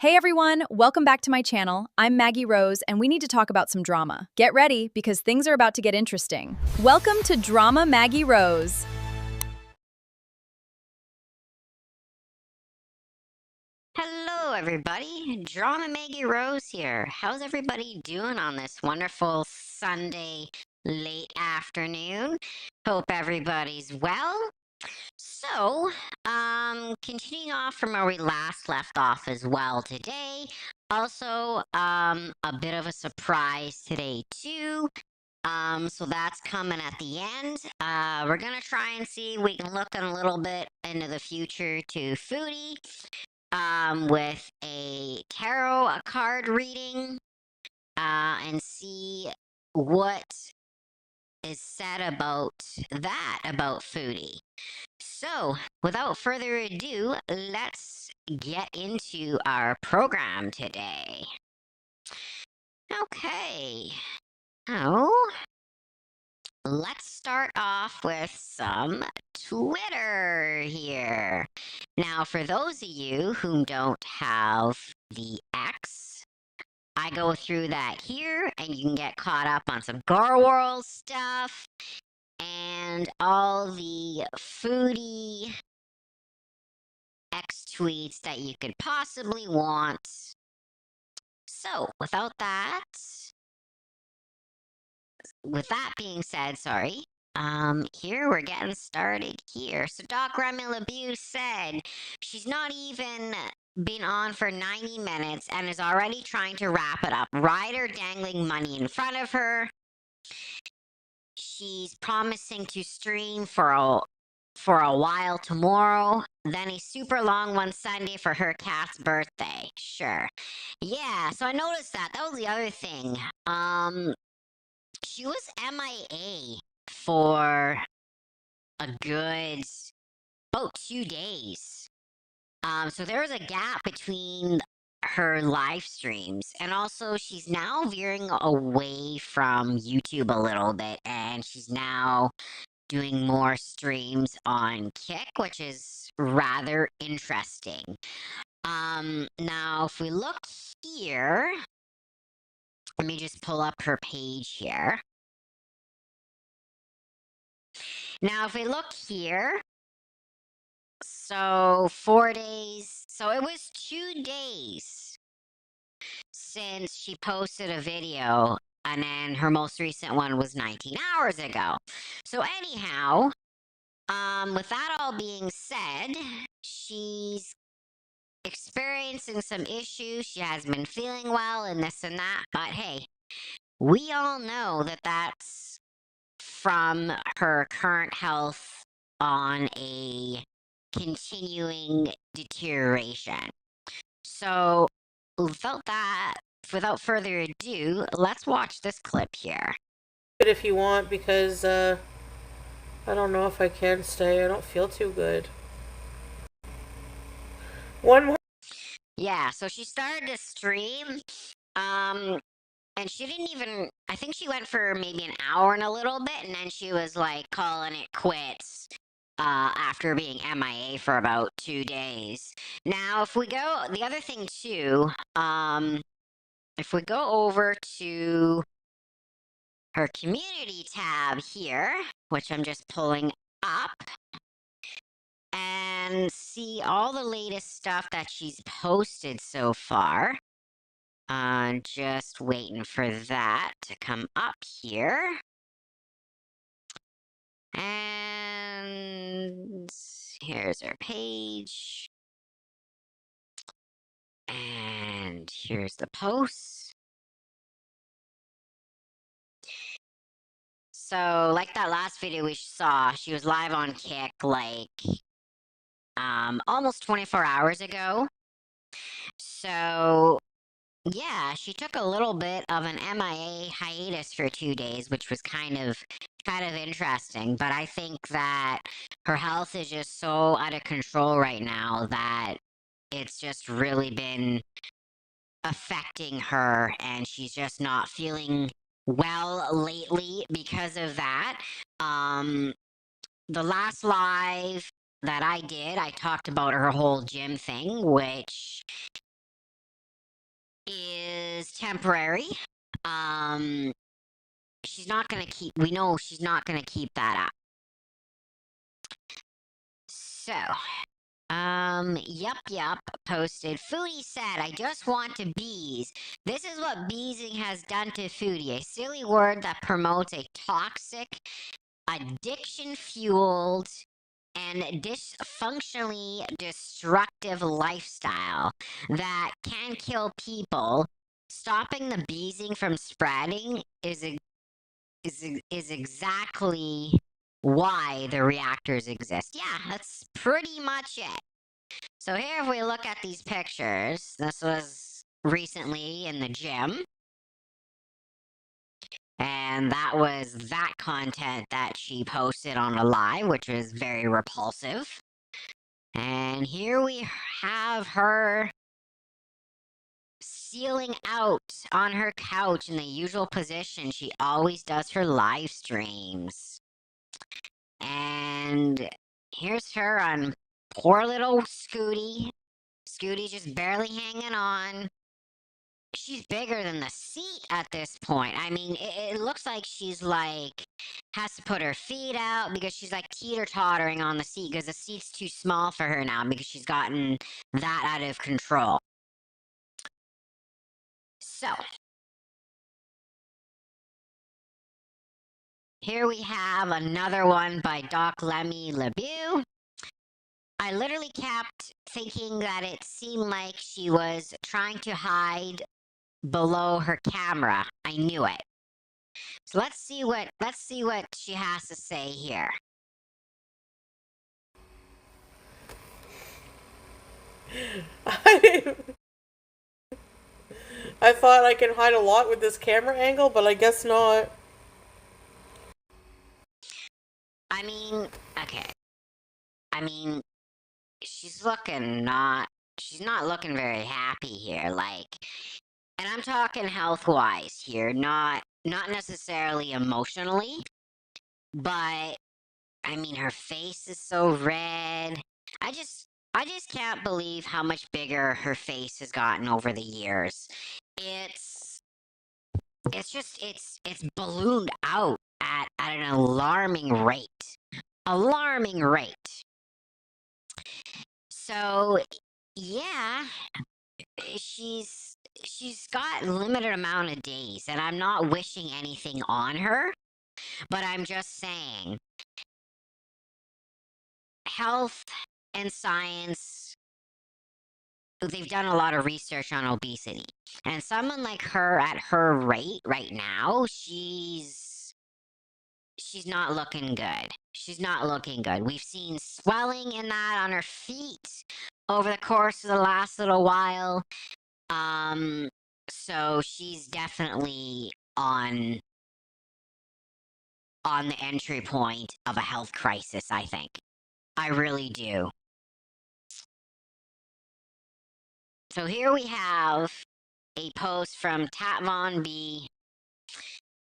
Hey everyone, welcome back to my channel. I'm Maggie Rose, and we need to talk about some drama. Get ready, because things are about to get interesting. Welcome to Drama Maggie Rose. Hello, everybody. Drama Maggie Rose here. How's everybody doing on this wonderful Sunday late afternoon? Hope everybody's well. So, continuing off from where we last left off as well today. Also, a bit of a surprise today too. So that's coming at the end. We're gonna try and see if we can look a little bit into the future to Foodie with a tarot card reading and see what is said about that about Foodie. So, without further ado, let's get into our program today. Okay. Oh, let's start off with some Twitter here. Now, for those of you who don't have the X, I go through that here, and you can get caught up on some Gar World stuff and all the foodie X tweets that you could possibly want. So, with that being said, sorry. Here we're getting started here. So Doc Remy LeBeau said she's not even been on for 90 minutes and is already trying to wrap it up. Ryder dangling money in front of her. She's promising to stream for a while tomorrow, then a super long one Sunday for her cat's birthday. Sure. Yeah, so I noticed that. That was the other thing. She was MIA for a good about 2 days. So there was a gap between her live streams, and also she's now veering away from YouTube a little bit, and she's now doing more streams on Kick, which is rather interesting. Now if we look here, let me just pull up her page here. Now, if we look here, so 4 days, so it was 2 days since she posted a video, and then her most recent one was 19 hours ago. So anyhow, with that all being said, she's experiencing some issues. She has been feeling well and this and that, but hey, we all know that that's from her current health on a continuing deterioration. So, without further ado, let's watch this clip here. If you want, because I don't know if I can stay. I don't feel too good. One more. Yeah, so she started to stream, and she didn't even, I think she went for maybe an hour and a little bit, and then she was like calling it quits after being MIA for about 2 days. Now, if we go, the other thing too, if we go over to her community tab here, which I'm just pulling up, and see all the latest stuff that she's posted so far. Just waiting for that to come up here. And here's her page. And here's the post. So, like that last video we saw, she was live on Kick like almost 24 hours ago. So, yeah, she took a little bit of an MIA hiatus for 2 days, which was kind of interesting. But I think that her health is just so out of control right now that it's just really been affecting her, and she's just not feeling well lately because of that. The last live that I did, I talked about her whole gym thing, which is temporary. She's not gonna keep. We know she's not gonna keep that up. So, yup, posted. Foodie said, I just want to bees. This is what beesing has done to Foodie, a silly word that promotes a toxic, addiction-fueled, and dysfunctionally destructive lifestyle that can kill people. Stopping the beesing from spreading is exactly why the reactors exist. Yeah, that's pretty much it. So here, if we look at these pictures, this was recently in the gym. And that was that content that she posted on a live, which was very repulsive. And here we have her sealing out on her couch in the usual position she always does her live streams. And here's her on poor little Scooty. Scooty's just barely hanging on. She's bigger than the seat at this point. I mean, it looks like she's like has to put her feet out because she's like teeter-tottering on the seat because the seat's too small for her now because she's gotten that out of control. So, here we have another one by Doc Lemmy LeBeau. I literally kept thinking that it seemed like she was trying to hide below her camera. I knew it. So let's see what she has to say here. I thought I can hide a lot with this camera angle, but I guess not. I mean, okay. I mean, she's not looking very happy here, like, and I'm talking health-wise here, not necessarily emotionally, but I mean, her face is so red. I just can't believe how much bigger her face has gotten over the years. It's ballooned out at an alarming rate. Alarming rate. So, yeah, she's got a limited amount of days, and I'm not wishing anything on her, but I'm just saying, health and science, they've done a lot of research on obesity, and someone like her at her rate right now, she's not looking good. She's not looking good. We've seen swelling in that on her feet over the course of the last little while. So she's definitely on the entry point of a health crisis, I think. I really do. So here we have a post from Tat Von B.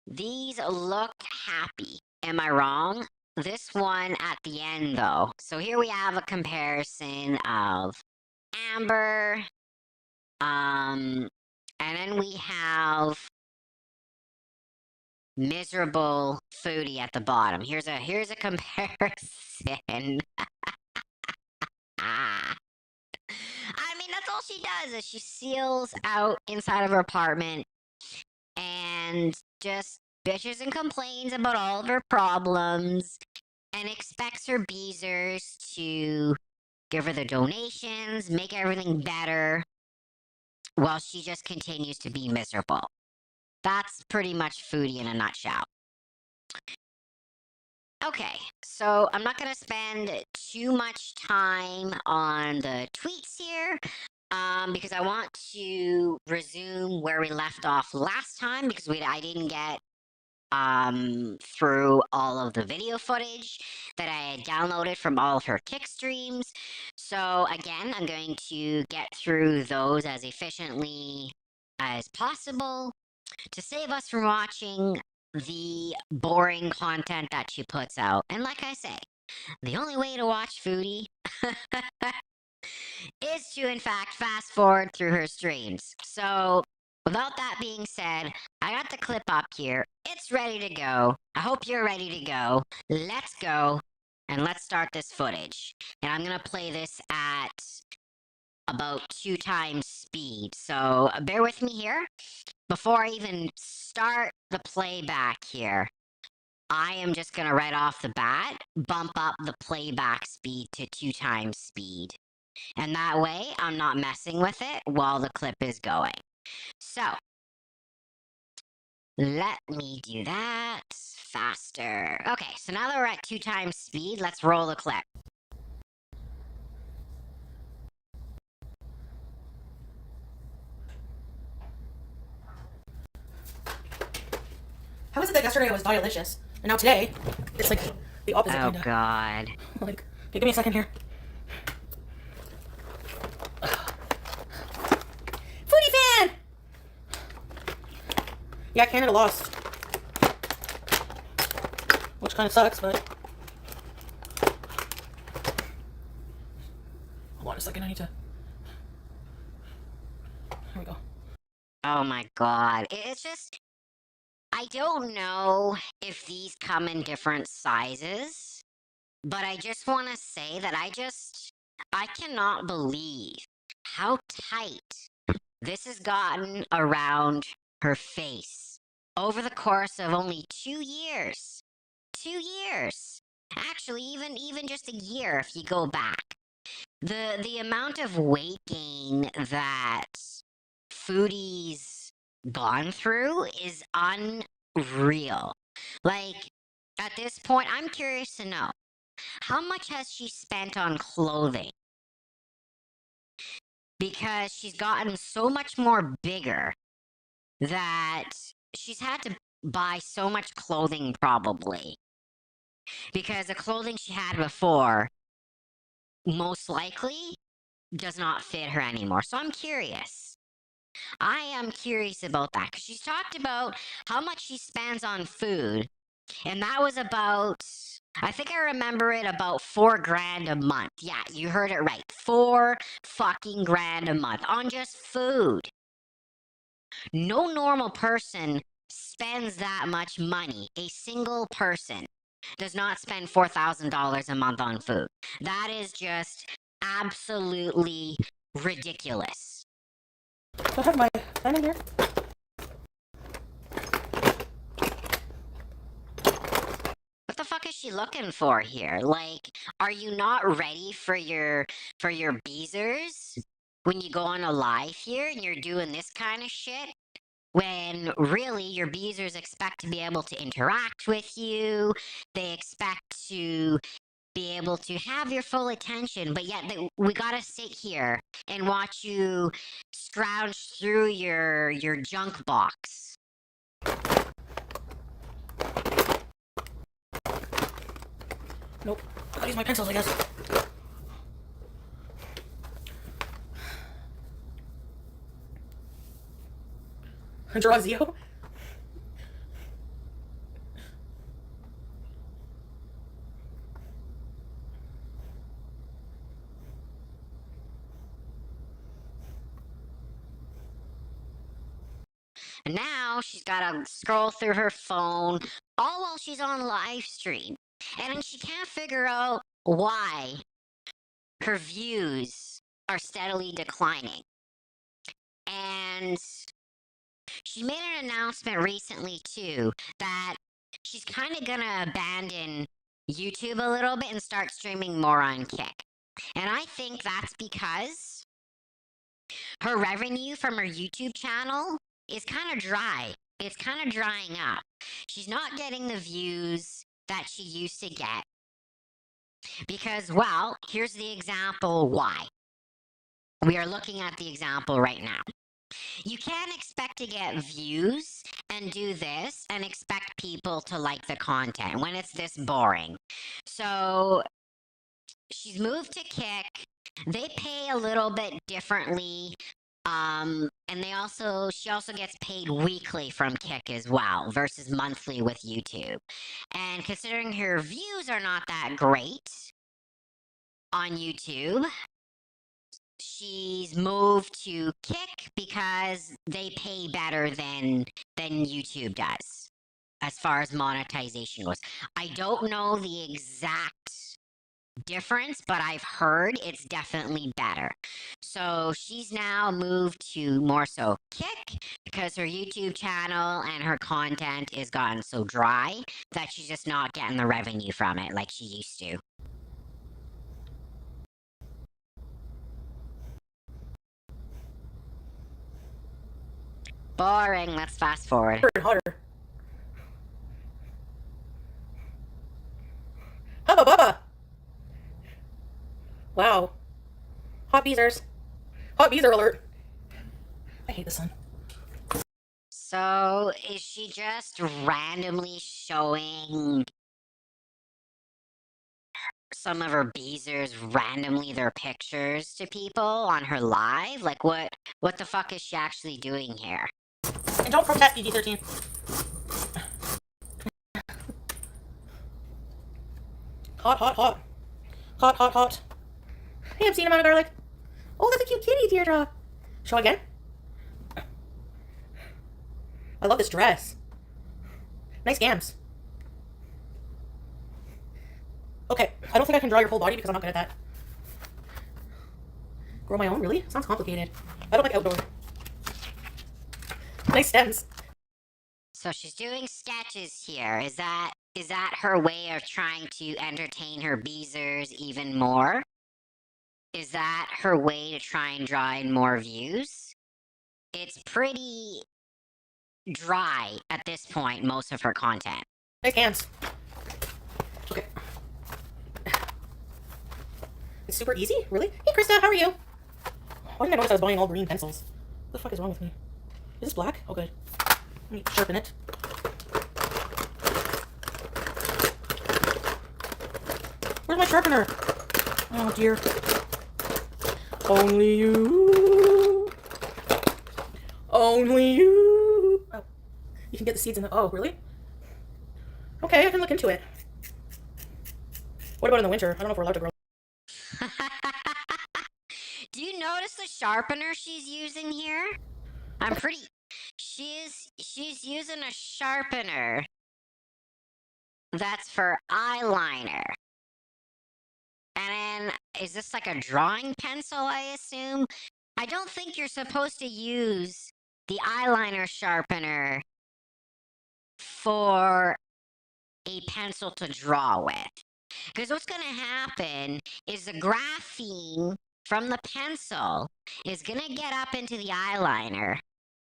These look happy. Am I wrong? This one at the end, though. So here we have a comparison of Amber, and then we have miserable Foodie at the bottom. Here's a comparison. I mean, that's all she does is she seals out inside of her apartment and just bitches and complains about all of her problems and expects her beezers to give her the donations, make everything better, while she just continues to be miserable. That's pretty much Foodie in a nutshell. Okay, so I'm not going to spend too much time on the tweets here, because I want to resume where we left off last time, because I didn't get through all of the video footage that I had downloaded from all of her kick streams. So again, I'm going to get through those as efficiently as possible to save us from watching the boring content that she puts out. And like I say, the only way to watch Foodie is to, in fact, fast forward through her streams. So, without that being said, I got the clip up here. It's ready to go. I hope you're ready to go. Let's go, and let's start this footage. And I'm going to play this at about 2 times speed. So, bear with me here. Before I even start the playback here, I am just going to right off the bat bump up the playback speed to 2 times speed. And that way, I'm not messing with it while the clip is going. So, let me do that faster. Okay, so now that we're at 2 times speed, let's roll the clip. How is it that yesterday I was delicious, and now today, it's like the opposite, Oh, kinda. God. Like, okay, give me a second here. Foodie fan! Yeah, Canada lost. Which kind of sucks, but... Hold on a second, I need to... Here we go. Oh, my God. It's just... I don't know if these come in different sizes, but I just want to say that I cannot believe how tight this has gotten around her face over the course of only 2 years. 2 years. Actually, even just a year if you go back. The amount of weight gain that Foodie's gone through is unreal. Like, at this point, I'm curious to know, how much has she spent on clothing? Because she's gotten so much more bigger that she's had to buy so much clothing probably. Because the clothing she had before most likely does not fit her anymore. So I'm curious. I am curious about that because she's talked about how much she spends on food, and that was about, I think I remember it, about $4,000 a month. Yeah, you heard it right. 4 fucking grand a month on just food. No normal person spends that much money. A single person does not spend $4,000 a month on food. That is just absolutely ridiculous. Do I have my pen in here? What the fuck is she looking for here? Like, are you not ready for your beezers when you go on a live here and you're doing this kind of shit? When really your beezers expect to be able to interact with you, they expect to be able to have your full attention, but yet we gotta sit here and watch you scrounge through your junk box. Nope. I'll use my pencils, I guess. Draw Zio. And now she's gotta scroll through her phone all while she's on live stream. And then she can't figure out why her views are steadily declining. And she made an announcement recently, too, that she's kind of gonna abandon YouTube a little bit and start streaming more on Kick. And I think that's because her revenue from her YouTube channel is kind of dry. It's kind of drying up. She's not getting the views that she used to get. Because, well, here's the example why. We are looking at the example right now. You can't expect to get views and do this and expect people to like the content when it's this boring. So she's moved to Kick. They pay a little bit differently. And she also gets paid weekly from Kick as well versus monthly with YouTube. And considering her views are not that great on YouTube, she's moved to Kick because they pay better than YouTube does as far as monetization goes. I don't know the exact difference, but I've heard it's definitely better. So she's now moved to more so Kick because her YouTube channel and her content is gotten so dry that she's just not getting the revenue from it like she used to. Boring. Let's fast forward. Hotter. Hubba bubba! Wow. Hot beezers. Hot beezer alert. I hate the sun. So, is she just randomly showing some of her beezers randomly their pictures to people on her live? Like, what the fuck is she actually doing here? And don't protest PG-13. Hot, hot, hot. Hot, hot, hot. Hey, obscene amount of garlic. Oh, that's a cute kitty, Teardrop. Show again. I love this dress. Nice gams. Okay, I don't think I can draw your whole body because I'm not good at that. Grow my own? Really? Sounds complicated. I don't like outdoor. Nice stems. So she's doing sketches here. Is that her way of trying to entertain her beezers even more? Is that her way to try and draw in more views? It's pretty dry at this point, most of her content. Nice hands. Okay. It's super easy? Really? Hey, Krista, how are you? Why didn't I notice I was buying all green pencils? What the fuck is wrong with me? Is this black? Oh, good. Let me sharpen it. Where's my sharpener? Oh, dear. Only you. Only you. Oh. You can get the seeds in the... Oh, really? Okay, I can look into it. What about in the winter? I don't know if we're allowed to grow. Do you notice the sharpener she's using here? She's using a sharpener that's for eyeliner. And then, is this like a drawing pencil, I assume? I don't think you're supposed to use the eyeliner sharpener for a pencil to draw with. Because what's going to happen is the graphene from the pencil is going to get up into the eyeliner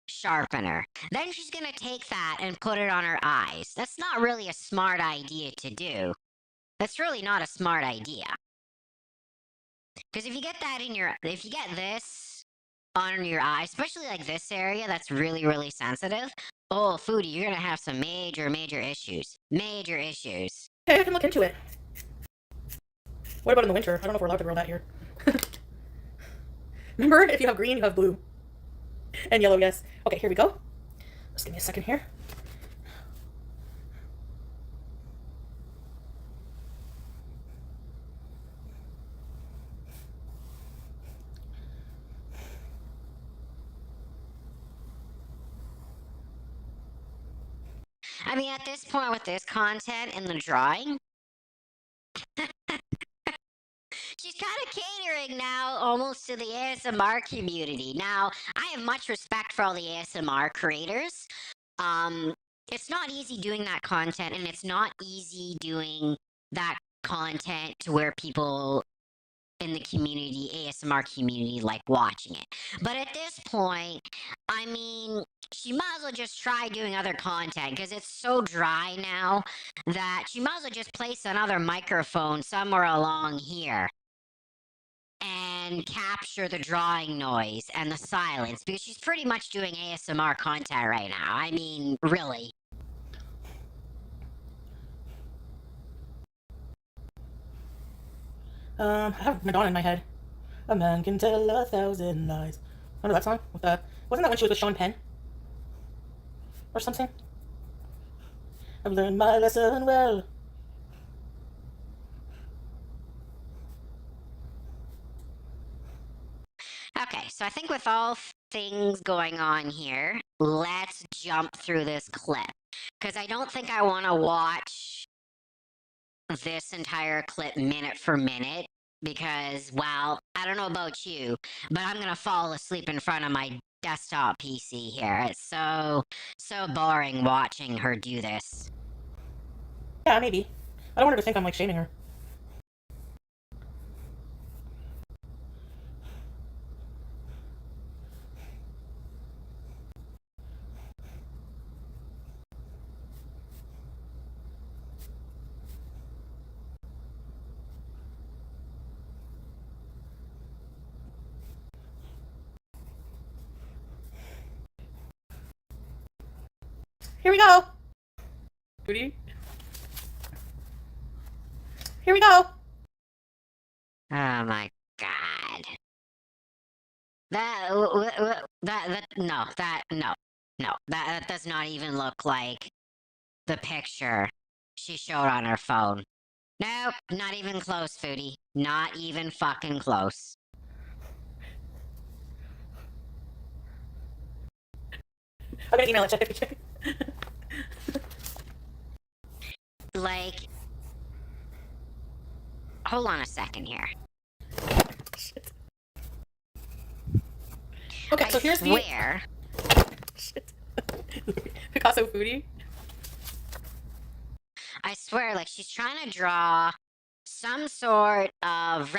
sharpener. Then she's going to take that and put it on her eyes. That's not really a smart idea to do. That's really not a smart idea. Because if you get this on your eye, especially like this area that's really, really sensitive, oh, Foodie, you're going to have some major, major issues. Major issues. Okay, I can look into it. What about in the winter? I don't know if we're allowed to grow that here. Remember, if you have green, you have blue. And yellow, yes. Okay, here we go. Just give me a second here. I mean, at this point with this content and the drawing, she's kind of catering now almost to the ASMR community. Now, I have much respect for all the ASMR creators. It's not easy doing that content, and it's not easy doing that content to where people in the community, ASMR community, like watching it. But at this point, I mean, she might as well just try doing other content because it's so dry now that she might as well just place another microphone somewhere along here and capture the drawing noise and the silence because she's pretty much doing ASMR content right now. I mean, really. I have Madonna in my head. A man can tell 1,000 lies. Remember that song? With the... Wasn't that when she was with Sean Penn? Or something? I've learned my lesson well. Okay, so I think with all things going on here, let's jump through this clip. Because I don't think I want to watch this entire clip minute for minute. Because, well, I don't know about you, but I'm going to fall asleep in front of my desktop PC here. It's so boring watching her do this. Yeah, maybe. I don't want her to think I'm like shaming her. Here we go. Foodie. Here we go. Oh my god. That does not even look like the picture she showed on her phone. Nope, not even close, Foodie. Not even fucking close. I'm gonna email it, check. Like, hold on a second here. Shit. Okay, so here's the... Shit. Picasso Foodie. I swear, like, she's trying to draw some sort of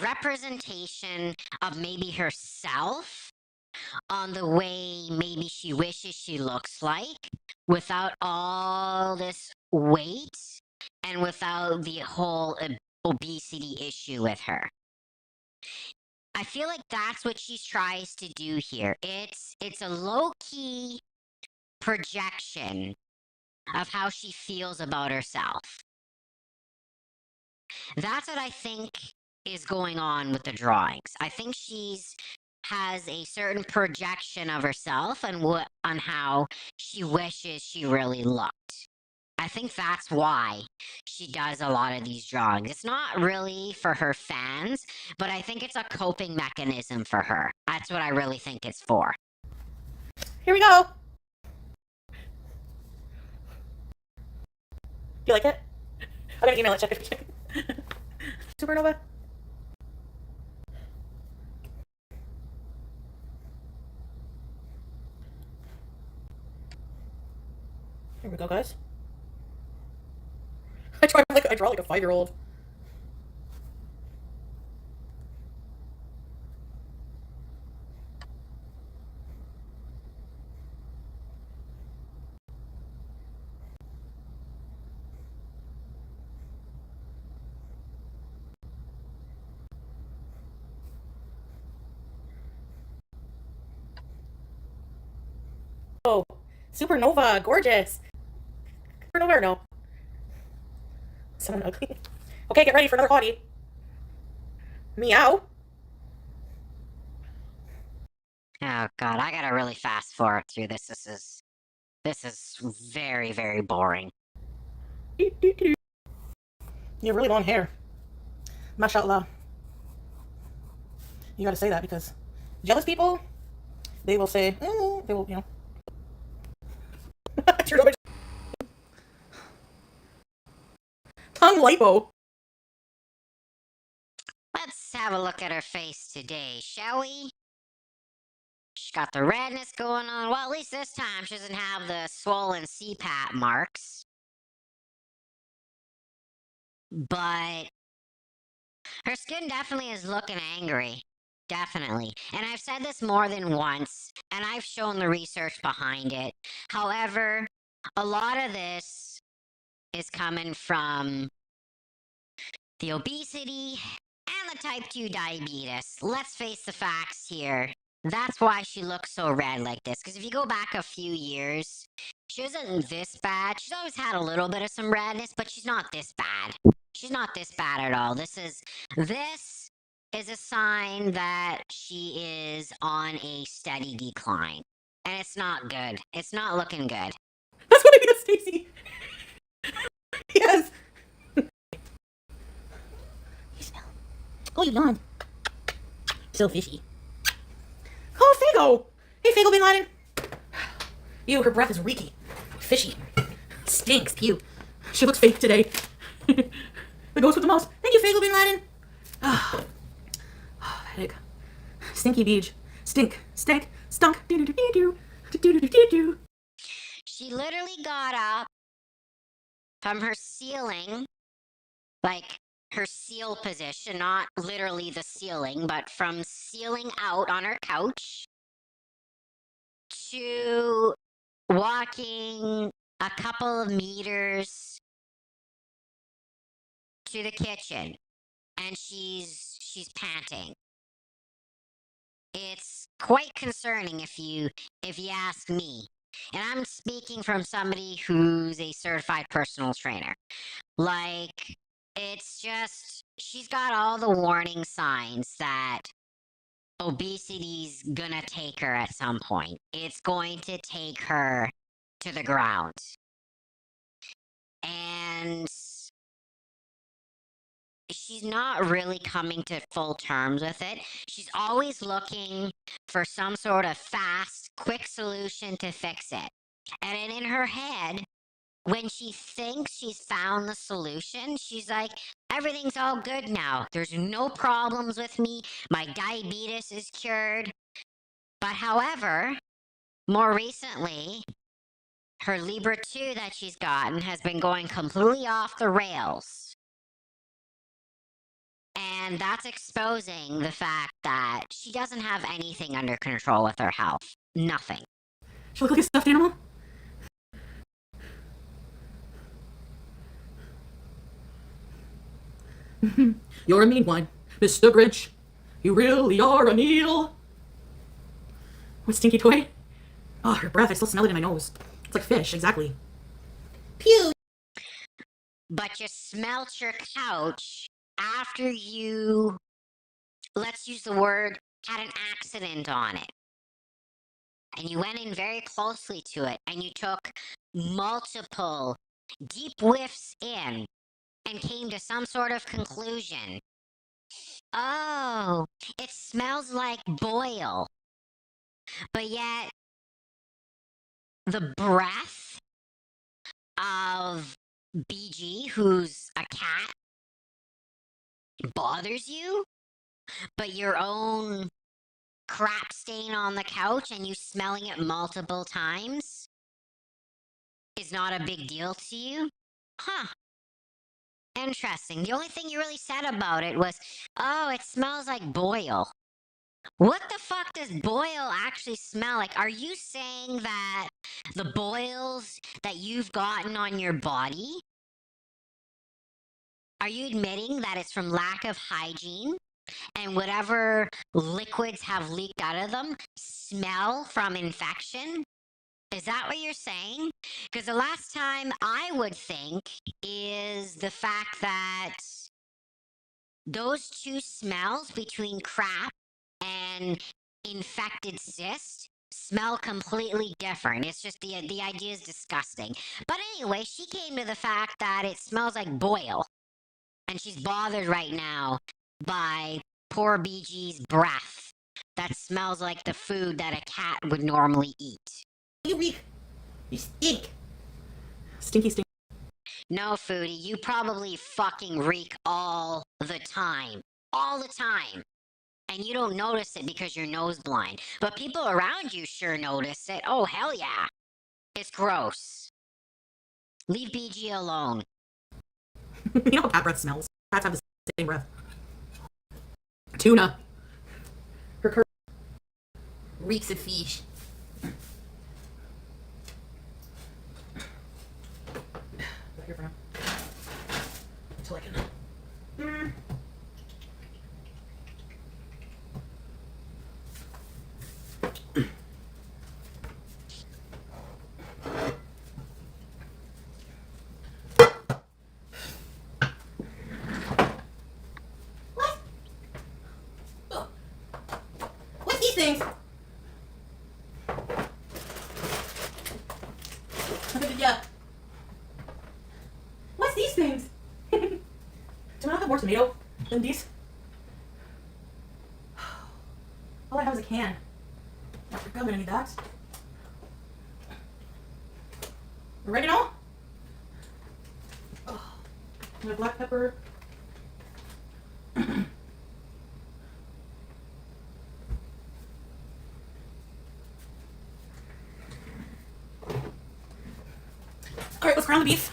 representation of maybe herself on the way maybe she wishes she looks like without all this weight and without the whole obesity issue with her. I feel like that's what she tries to do here. It's a low-key projection of how she feels about herself. That's what I think is going on with the drawings. I think has a certain projection of herself and on how she wishes she really looked. I think that's why she does a lot of these drawings. It's not really for her fans, but I think it's a coping mechanism for her. That's what I really think it's for. Here we go. Do you like it? I'm gonna email it, check. Supernova. Here we go, guys. I draw like a 5-year-old. Oh, Supernova, gorgeous. Supernova or no? Someone ugly. Okay, get ready for another hottie. Meow. Oh god, I gotta really fast forward through this. This is very, very boring. You have really long hair. Mashallah. You gotta say that because jealous people, they will say, they will, you know. Tongue lipo. Let's have a look at her face today, shall we? She's got the redness going on. Well, at least this time she doesn't have the swollen CPAP marks. But her skin definitely is looking angry. Definitely. And I've said this more than once, and I've shown the research behind it. However, a lot of this is coming from the obesity and the type 2 diabetes. Let's face the facts here. That's why she looks so red like this. Because if you go back a few years, she wasn't this bad. She's always had a little bit of some redness, but she's not this bad. She's not this bad at all. This is a sign that she is on a steady decline. And it's not good. It's not looking good. That's what I mean, Stacy. Yes. Oh, you yawned. So fishy. Oh, Fago! Hey, Fago Bin Laden. Ew, her breath is reeky. Fishy. Stinks. Ew. She looks fake today. The ghost with the most. Thank you, Fago Bin Laden. Oh, headache. Stinky beach. Stink. Stank. Stunk. Do-do-do-do-do. Do-do-do-do-do. She literally got up from her ceiling, like her seal position, not literally the ceiling, but from ceiling out on her couch to walking a couple of meters to the kitchen, and she's panting. It's quite concerning if you ask me. And I'm speaking from somebody who's a certified personal trainer. Like, it's just, she's got all the warning signs that obesity's gonna take her at some point. It's going to take her to the ground. And she's not really coming to full terms with it. She's always looking for some sort of fast, quick solution to fix it. And in her head, when she thinks she's found the solution, she's like, everything's all good now. There's no problems with me. My diabetes is cured. But however, more recently, her Libra 2 that she's gotten has been going completely off the rails. And that's exposing the fact that she doesn't have anything under control with her health. Nothing. She look like a stuffed animal? You're a mean one, Mr. Grinch. You really are a meal. What stinky toy? Oh, her breath. I still smell it in my nose. It's like fish, exactly. Pew! But you smelt your couch after you, let's use the word, had an accident on it. And you went in very closely to it, and you took multiple deep whiffs in and came to some sort of conclusion. Oh, it smells like boil. But yet, the breath of BG, who's a cat, bothers you, but your own crap stain on the couch and you smelling it multiple times is not a big deal to you? Huh. Interesting. The only thing you really said about it was, oh, it smells like boil. What the fuck does boil actually smell like? Are you saying that the boils that you've gotten on your body, are you admitting that it's from lack of hygiene and whatever liquids have leaked out of them smell from infection? Is that what you're saying? Because the last time I would think is the fact that those two smells between crap and infected cyst smell completely different. It's just the idea is disgusting. But anyway, she came to the fact that it smells like boil. And she's bothered right now by poor BG's breath that smells like the food that a cat would normally eat. You reek. You stink. Stinky stink. No, Foodie, you probably fucking reek all the time. All the time. And you don't notice it because you're nose blind. But people around you sure notice it. Oh, hell yeah. It's gross. Leave BG alone. You know how cat breath smells? Cats have the same breath. Tuna. Her curse reeks of fish. Right here for now. Until I can. What's these things? Yeah. What's these things? Do I not have more tomato than these? All I have is a can. I'm gonna need that. Oregano. Oh, and black pepper. All right, let's brown the beef.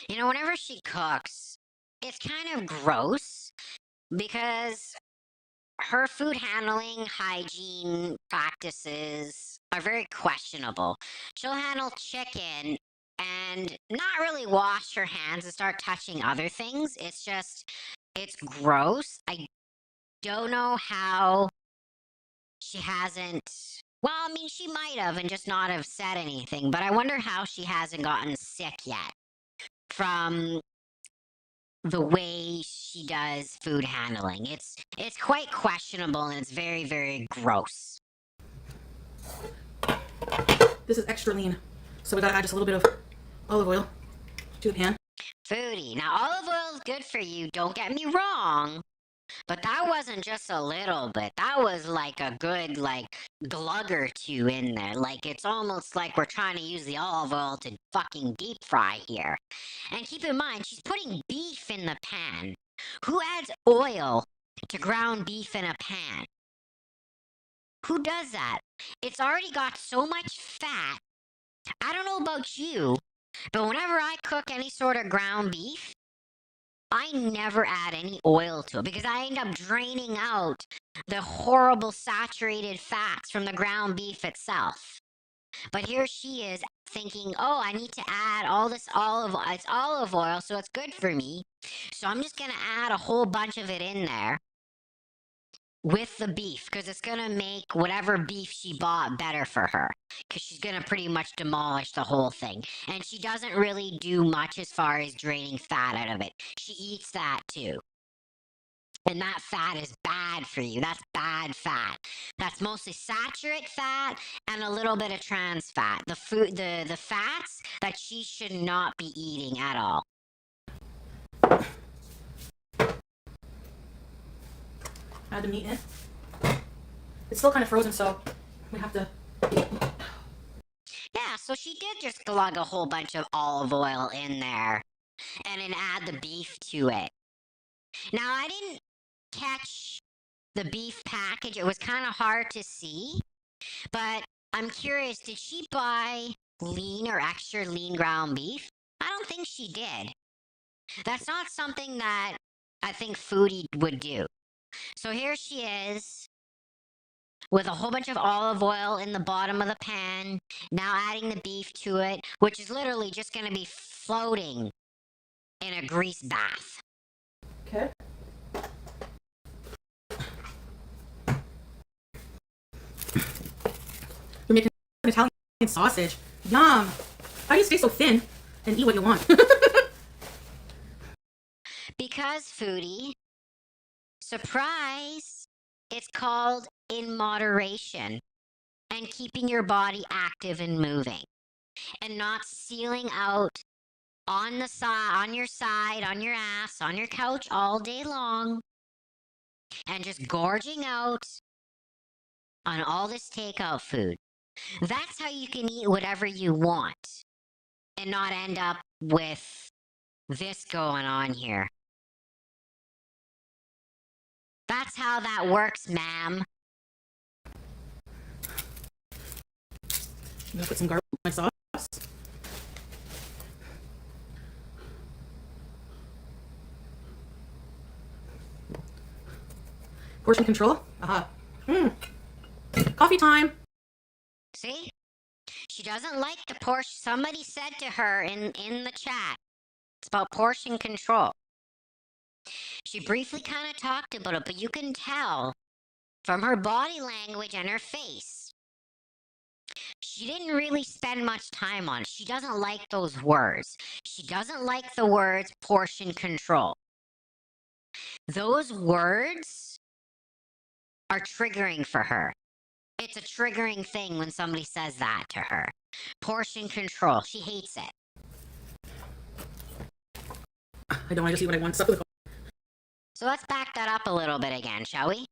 You know, whenever she cooks, it's kind of gross because her food handling hygiene practices are very questionable. She'll handle chicken and not really wash her hands and start touching other things. It's gross. I don't know how she hasn't. Well, I mean, she might have and just not have said anything, but I wonder how she hasn't gotten sick yet from the way she does food handling. It's quite questionable and it's very, very gross. This is extra lean, so we gotta add just a little bit of olive oil to the pan. Foodie. Now, olive oil is good for you, don't get me wrong. But that wasn't just a little bit. That was like a good, glug or two in there. Like, it's almost like we're trying to use the olive oil to fucking deep fry here. And keep in mind, she's putting beef in the pan. Who adds oil to ground beef in a pan? Who does that? It's already got so much fat. I don't know about you, but whenever I cook any sort of ground beef, I never add any oil to it because I end up draining out the horrible saturated fats from the ground beef itself. But here she is thinking, oh, I need to add all this it's olive oil, so it's good for me. So I'm just going to add a whole bunch of it in there with the beef because it's going to make whatever beef she bought better for her because she's going to pretty much demolish the whole thing. And she doesn't really do much as far as draining fat out of it. She eats that too. And that fat is bad for you. That's bad fat. That's mostly saturated fat and a little bit of trans fat. The fats that she should not be eating at all. Add the meat in. It's still kind of frozen, so we have to. Yeah, so she did just glug a whole bunch of olive oil in there and then add the beef to it. Now, I didn't catch the beef package. It was kind of hard to see, but I'm curious, did she buy lean or extra lean ground beef? I don't think she did. That's not something that I think Foodie would do. So here she is with a whole bunch of olive oil in the bottom of the pan, now adding the beef to it, which is literally just going to be floating in a grease bath. Okay. You're making an Italian sausage. Yum! How do you stay so thin and eat what you want? Because, Foodie, surprise, it's called in moderation and keeping your body active and moving and not sealing out on the side, on your side, on your ass, on your couch all day long and just gorging out on all this takeout food. That's how you can eat whatever you want and not end up with this going on here. That's how that works, ma'am. I'm gonna put some garlic in my sauce. Portion control. Coffee time. See? She doesn't like the portion. Somebody said to her in the chat, it's about portion control. She briefly kind of talked about it, but you can tell from her body language and her face, she didn't really spend much time on it. She doesn't like those words. She doesn't like the words portion control. Those words are triggering for her. It's a triggering thing when somebody says that to her. Portion control. She hates it. I don't want to just eat what I want. Stuff with So let's back that up a little bit again, shall we?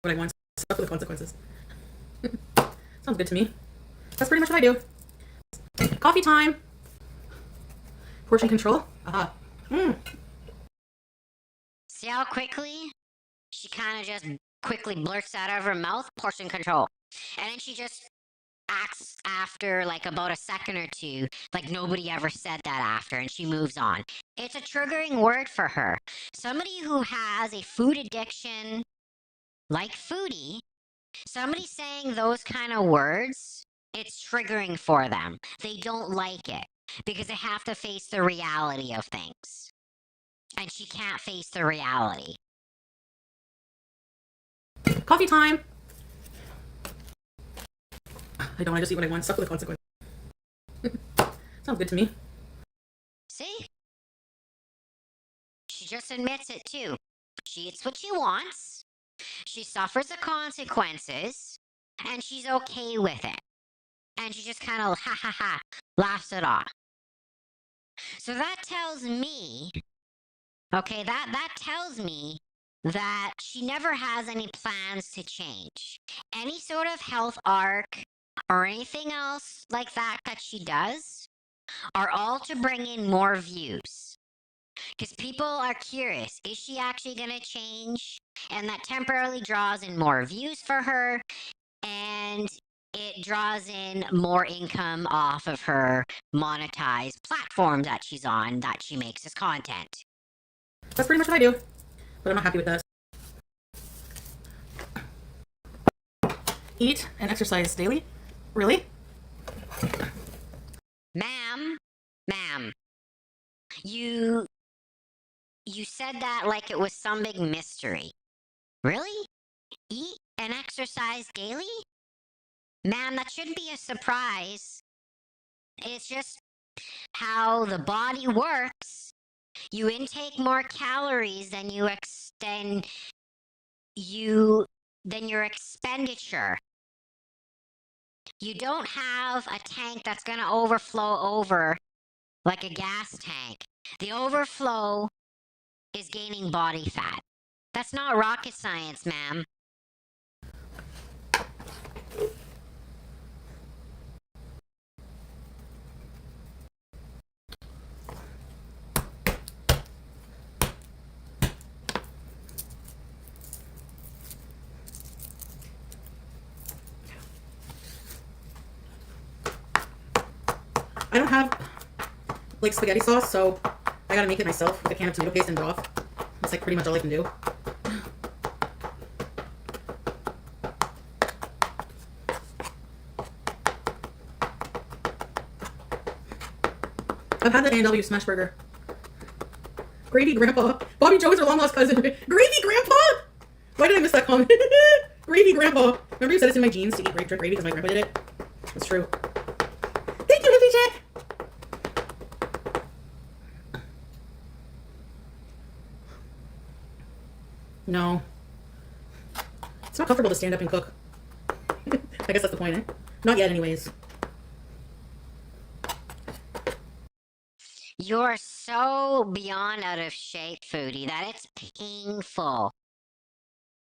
What I want, suffer the consequences. Sounds good to me. That's pretty much what I do. Coffee time. Portion control. Aha. See how quickly she kind of just quickly blurts out of her mouth, portion control. And then she just acts after like about a second or two, like nobody ever said that after, and she moves on. It's a triggering word for her. Somebody who has a food addiction, like Foodie, somebody saying those kind of words, it's triggering for them. They don't like it because they have to face the reality of things. And she can't face the reality. Coffee time. I don't want to just eat what I want, suffer the consequences. Sounds good to me. See? She just admits it too. She eats what she wants. She suffers the consequences. And she's okay with it. And she just kind of ha ha ha laughs it off. So that tells me, okay, that tells me that she never has any plans to change. Any sort of health arc or anything else like that she does are all to bring in more views. Because people are curious, is she actually going to change? And that temporarily draws in more views for her, and it draws in more income off of her monetized platform that she's on, that she makes as content. That's pretty much what I do, but I'm not happy with that. Eat and exercise daily? Really? Ma'am, you said that like it was some big mystery. Really? Eat and exercise daily? Ma'am, that shouldn't be a surprise. It's just how the body works. You intake more calories than your expenditure. You don't have a tank that's going to overflow over like a gas tank. The overflow is gaining body fat. That's not rocket science, ma'am. I don't have like spaghetti sauce, so I gotta make it myself with a can of tomato paste and broth. That's like pretty much all I can do. I've had the A&W smash burger. Gravy Grandpa. Bobby Joe is her long lost cousin. Gravy Grandpa? Why did I miss that comment? Gravy Grandpa. Remember you said it's in my genes to eat drink gravy because my grandpa did it? That's true. Thank you, Livy Jack. No. It's not comfortable to stand up and cook. I guess that's the point, eh? Not yet, anyways. You're so beyond out of shape, Foodie, that it's painful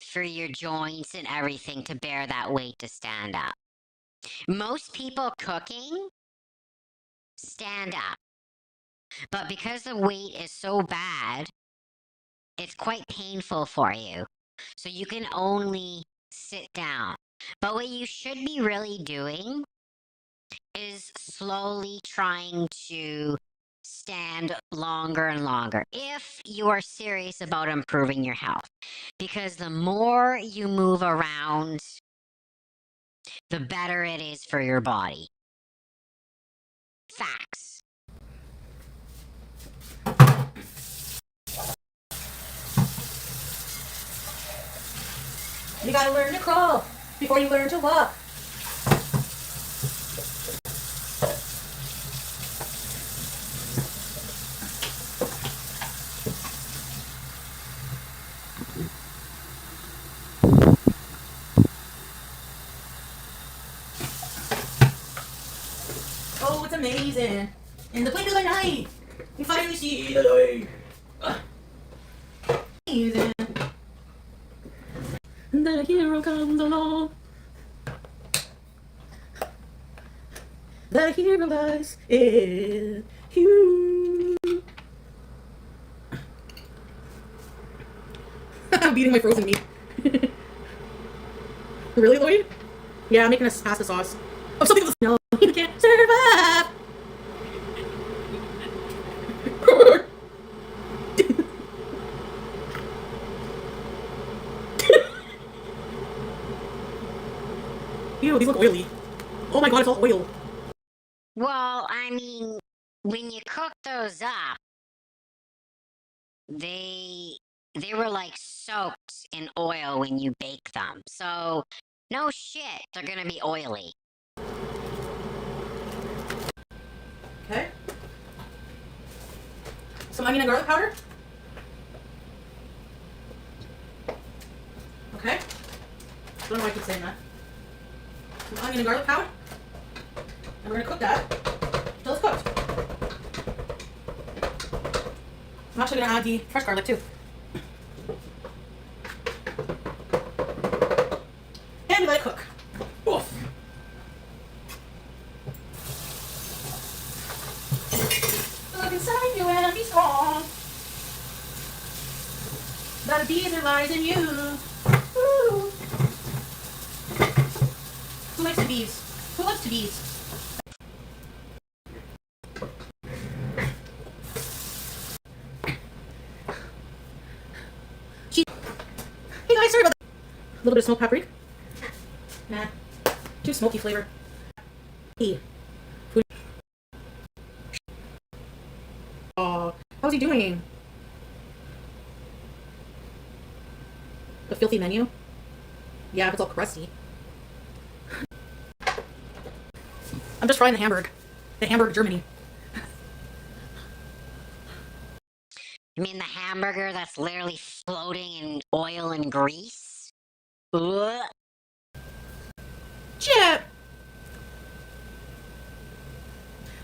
for your joints and everything to bear that weight to stand up. Most people cooking stand up. But because the weight is so bad, it's quite painful for you. So you can only sit down. But what you should be really doing is slowly trying to stand longer and longer if you are serious about improving your health. Because the more you move around, the better it is for your body. Facts. You gotta learn to crawl before you learn to walk. Oh, it's amazing. In the blink of an eye. You finally see the light. Then a hero comes along. The hero lies in you. I'm beating my frozen meat. Really, Lloyd? Yeah, I'm making us pasta sauce. Oh, some people know you can't survive. Ew, these look oily. Oh my god, it's all oil. Well, I mean, when you cook those up, they were like soaked in oil when you bake them. So, no shit, they're gonna be oily. Okay. Some onion and garlic powder. Okay. I don't know why I keep saying that. Some onion and garlic powder. And we're gonna cook that until it's cooked. I'm actually gonna add the fresh garlic too. And we let it cook. Oof. Look inside you and be strong. The bees lies in you. Ooh. Who likes the bees? Who loves to bees? Hey guys, sorry about that. A little bit of smoked paprika. Nah, too smoky flavor. Hey, food. Oh, how's he doing? The filthy menu? Yeah, if it's all crusty. I'm just frying the Hamburg. The Hamburg, Germany. You mean the hamburger that's literally floating in oil and grease? Ugh. Chip!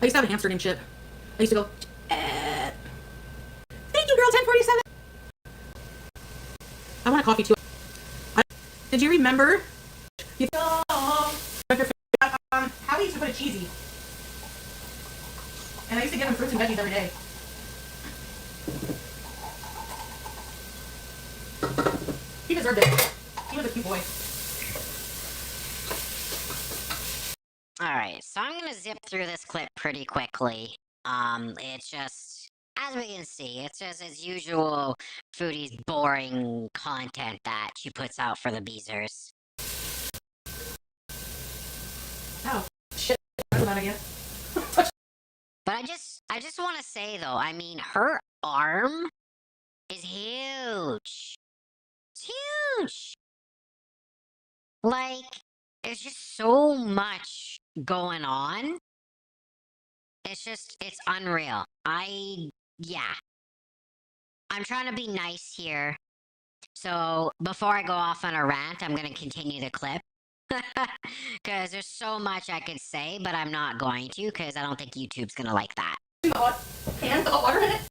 I used to have a hamster named Chip. I used to go, Chip. Thank you, girl, 1047. I want a coffee too. Did you remember? How we used to put a cheesy. And I used to give him fruits and veggies every day. He deserved it. He was a cute boy. Alright, so I'm gonna zip through this clip pretty quickly. It's just, as we can see, it's just as usual Foodie's boring content that she puts out for the Beezers. Oh, shit. That's a bad idea. But I just want to say though, I mean, her arm is huge. It's huge. Like, there's just so much going on. It's unreal. Yeah. I'm trying to be nice here. So before I go off on a rant, I'm going to continue the clip. Because there's so much I could say, but I'm not going to because I don't think YouTube's going to like that. The hot pan, the hot water in it.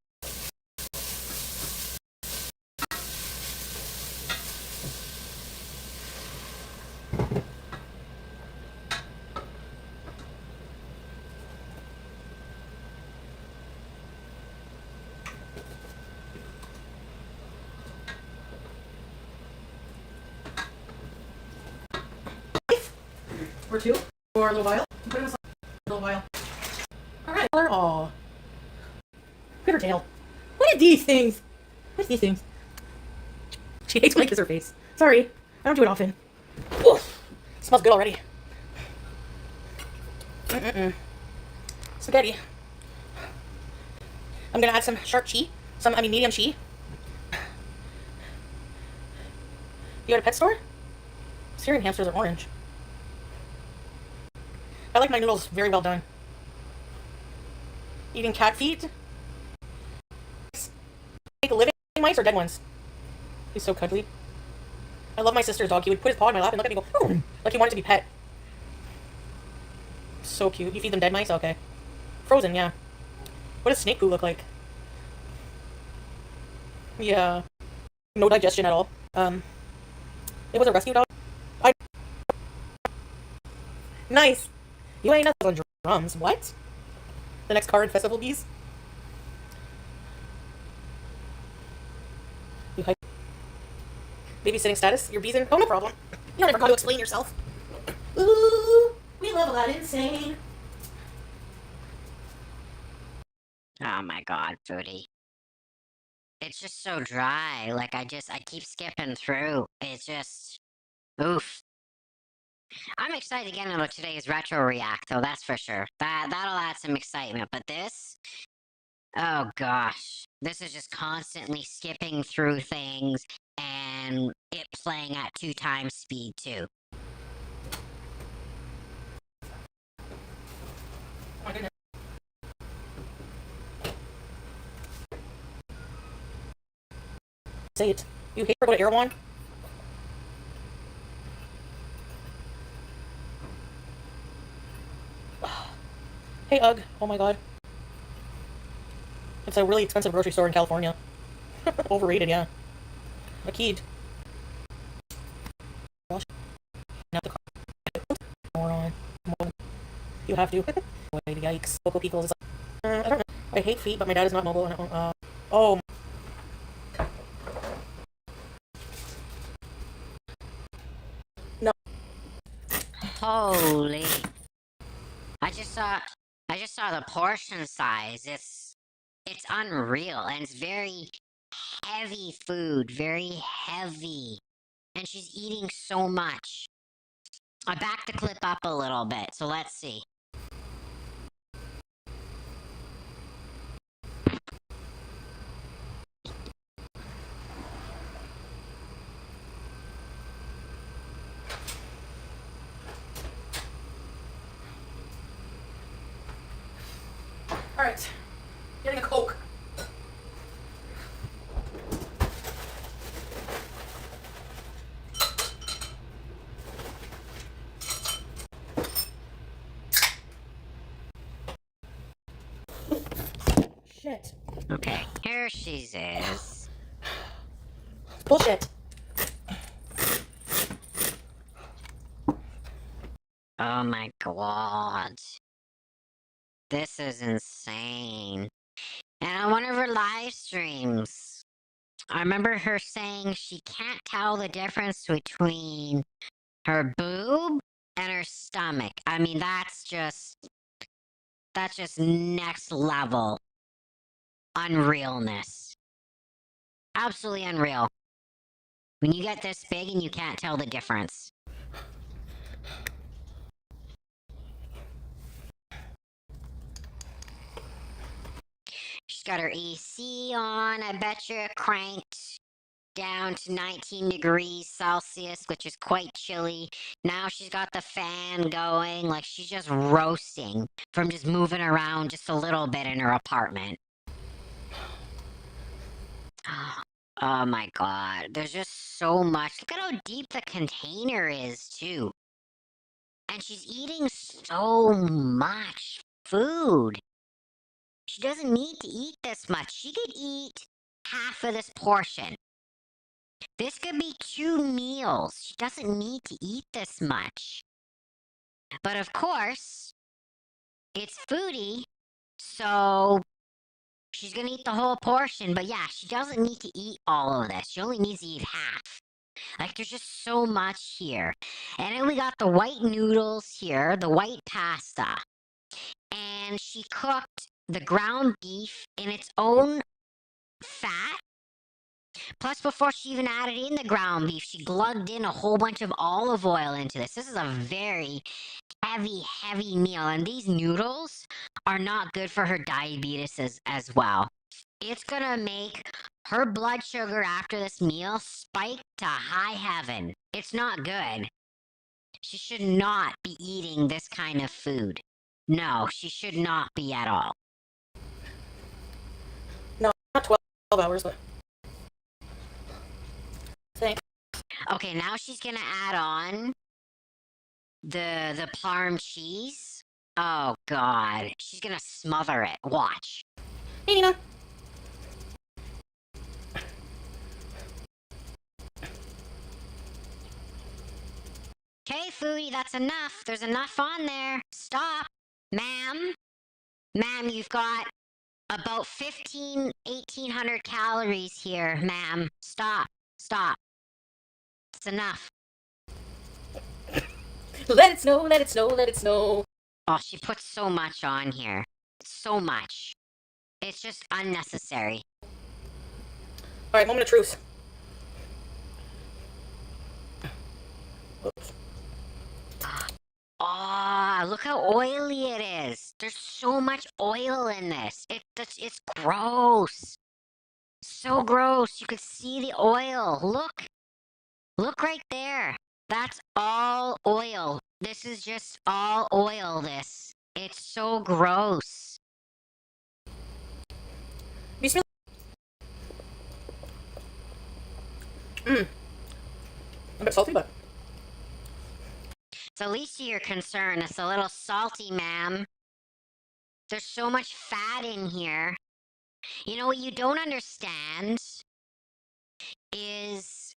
Or two, or a little while. Put him aside a little while. Alright, oh. Look at her tail. What are these things? What are these things? She hates when I kiss her face. Sorry, I don't do it often. Oof. Smells good already. Spaghetti. I'm gonna add some sharp cheese. Medium cheese. You at a pet store? Syrian hamsters are orange. I like my noodles very well done. Eating cat feet. Take living mice or dead ones? He's so cuddly. I love my sister's dog. He would put his paw in my lap and look at me and go, oh, like he wanted to be pet. So cute. You feed them dead mice? Okay. Frozen, yeah. What does snake poo look like? Yeah. No digestion at all. It was a rescue dog. I Nice. You ain't nothing on drums. What? The next card, Festival Bees. You hype. Babysitting status. You're beezing. Oh, no problem. You don't ever got to explain yourself. Ooh, we level that insane. Oh my god, Foodie. It's just so dry. Like, I keep skipping through. It's just, oof. I'm excited to get into today's retro react, though, that's for sure. That'll add some excitement, but this, oh gosh. This is just constantly skipping through things and it playing at 2x speed, too. Oh my goodness. Say it. You hate her go to Erewhon? Hey, Ugg. Oh my god. It's a really expensive grocery store in California. Overrated, yeah. A keyed. Gosh. Not the car. Moron. You have to. Wait, yikes. Coco Pickles is I don't know. I hate feet, but my dad is not mobile. And, oh. No. Holy. I just saw the portion size. It's unreal, and it's very heavy food, very heavy. And she's eating so much. I backed the clip up a little bit, so let's see. Alright. Getting a Coke. Shit. Okay, here she is. Bullshit. Oh my god. This is insane. And on one of her live streams, I remember her saying she can't tell the difference between her boob and her stomach. I mean, that's just next level unrealness. Absolutely unreal. When you get this big and you can't tell the difference. She's got her AC on. I bet you cranked down to 19 degrees Celsius, which is quite chilly. Now she's got the fan going. Like, she's just roasting from just moving around just a little bit in her apartment. Oh my god. There's just so much. Look at how deep the container is, too. And she's eating so much food. She doesn't need to eat this much. She could eat half of this portion. This could be 2 meals. She doesn't need to eat this much. But of course, it's Foodie, so she's gonna eat the whole portion. But yeah, she doesn't need to eat all of this. She only needs to eat half. Like, there's just so much here. And then we got the white noodles here, the white pasta. And she cooked the ground beef in its own fat. Plus, before she even added in the ground beef, she glugged in a whole bunch of olive oil into this. This is a very heavy, heavy meal. And these noodles are not good for her diabetes as well. It's gonna make her blood sugar after this meal spike to high heaven. It's not good. She should not be eating this kind of food. No, she should not be at all. No, not 12 hours, but... Thanks. Okay, now she's gonna add on the parm cheese. Oh god, she's gonna smother it. Watch. Hey, Nina. foodie, that's enough. There's enough on there. Stop. Ma'am. Ma'am, you've got about 1,800 calories here, ma'am. Stop. Stop. It's enough. Let it snow, let it snow, let it snow. Oh, she puts so much on here. So much. It's just unnecessary. Alright, moment of truth. Oops. Oh, look how oily it is. There's so much oil in this. It's gross. So gross. You could see the oil. Look. Look right there. That's all oil. This is just all oil, this. It's so gross. Bismillah. A bit salty, but... So at least you're concerned. It's a little salty, ma'am. There's so much fat in here. You know what you don't understand is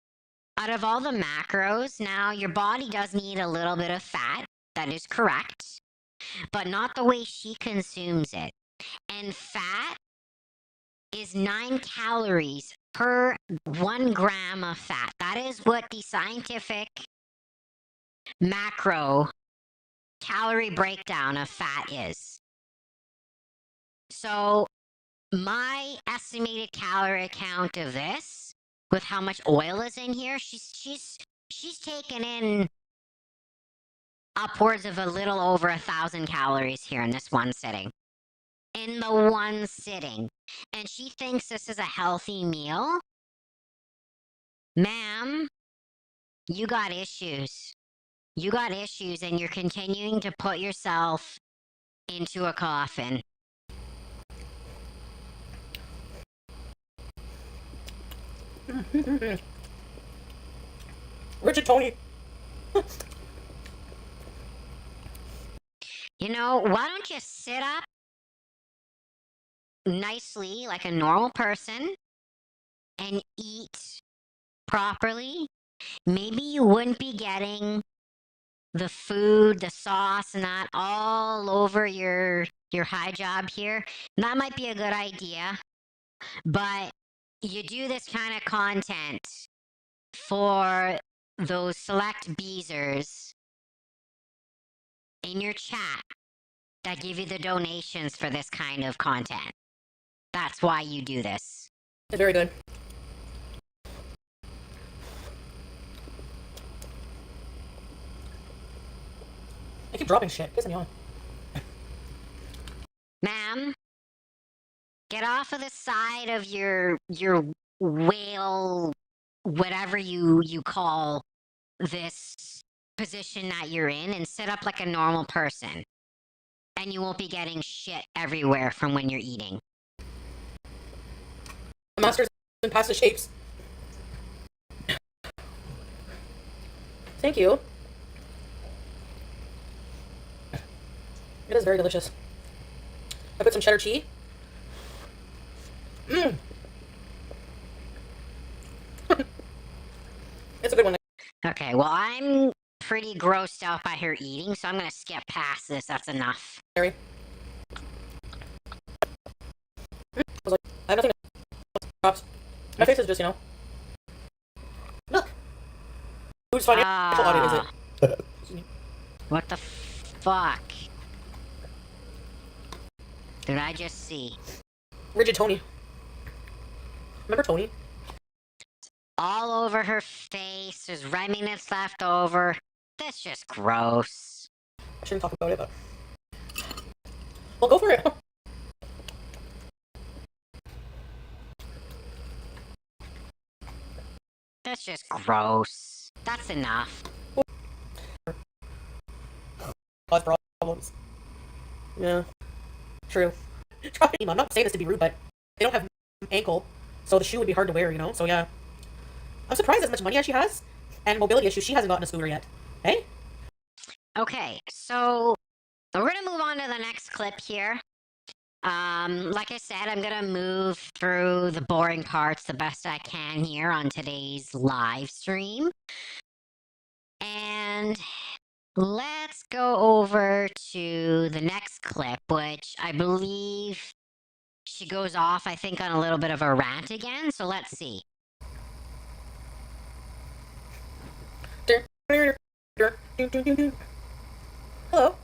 out of all the macros, now your body does need a little bit of fat. That is correct. But not the way she consumes it. And fat is 9 calories per 1 gram of fat. That is what the scientific macro calorie breakdown of fat is. So my estimated calorie count of this, with how much oil is in here, she's taken in upwards of a little over 1,000 calories here in this one sitting. In the one sitting. And she thinks this is a healthy meal? Ma'am, you got issues. You got issues and you're continuing to put yourself into a coffin. Richard Tony. You know, why don't you sit up nicely like a normal person and eat properly? Maybe you wouldn't be getting the food, the sauce, and that all over your high job here. That might be a good idea, but you do this kind of content for those select beezers in your chat that give you the donations for this kind of content. That's why you do this. It's very good. I keep dropping shit. Pissing me off. Ma'am, get off of the side of your whale, whatever you call this position that you're in, and sit up like a normal person. And you won't be getting shit everywhere from when you're eating. The master's in pasta shapes. Thank you. It is very delicious. I put some cheddar cheese. It's a good one. Okay, well, I'm pretty grossed out by her eating, so I'm gonna skip past this. That's enough. Mary. I was like, I have nothing to props. My face is just, you know. Look. Whose financial audit is it? What the fuck did I just see? Rigid Tony. Remember Tony? All over her face. There's remnants left over. That's just gross. I shouldn't talk about it, but... Well, go for it. That's just gross. That's enough. Cause problems. Yeah. True. I'm not saying this to be rude, but they don't have ankle, so the shoe would be hard to wear, you know? So yeah. I'm surprised as much money as she has, and mobility issues, she hasn't gotten a scooter yet. Hey? Okay, so we're gonna move on to the next clip here. Like I said, I'm gonna move through the boring parts the best I can here on today's live stream. And let's go over to the next clip, which I believe she goes off, I think, on a little bit of a rant again. So let's see. Hello. Hello,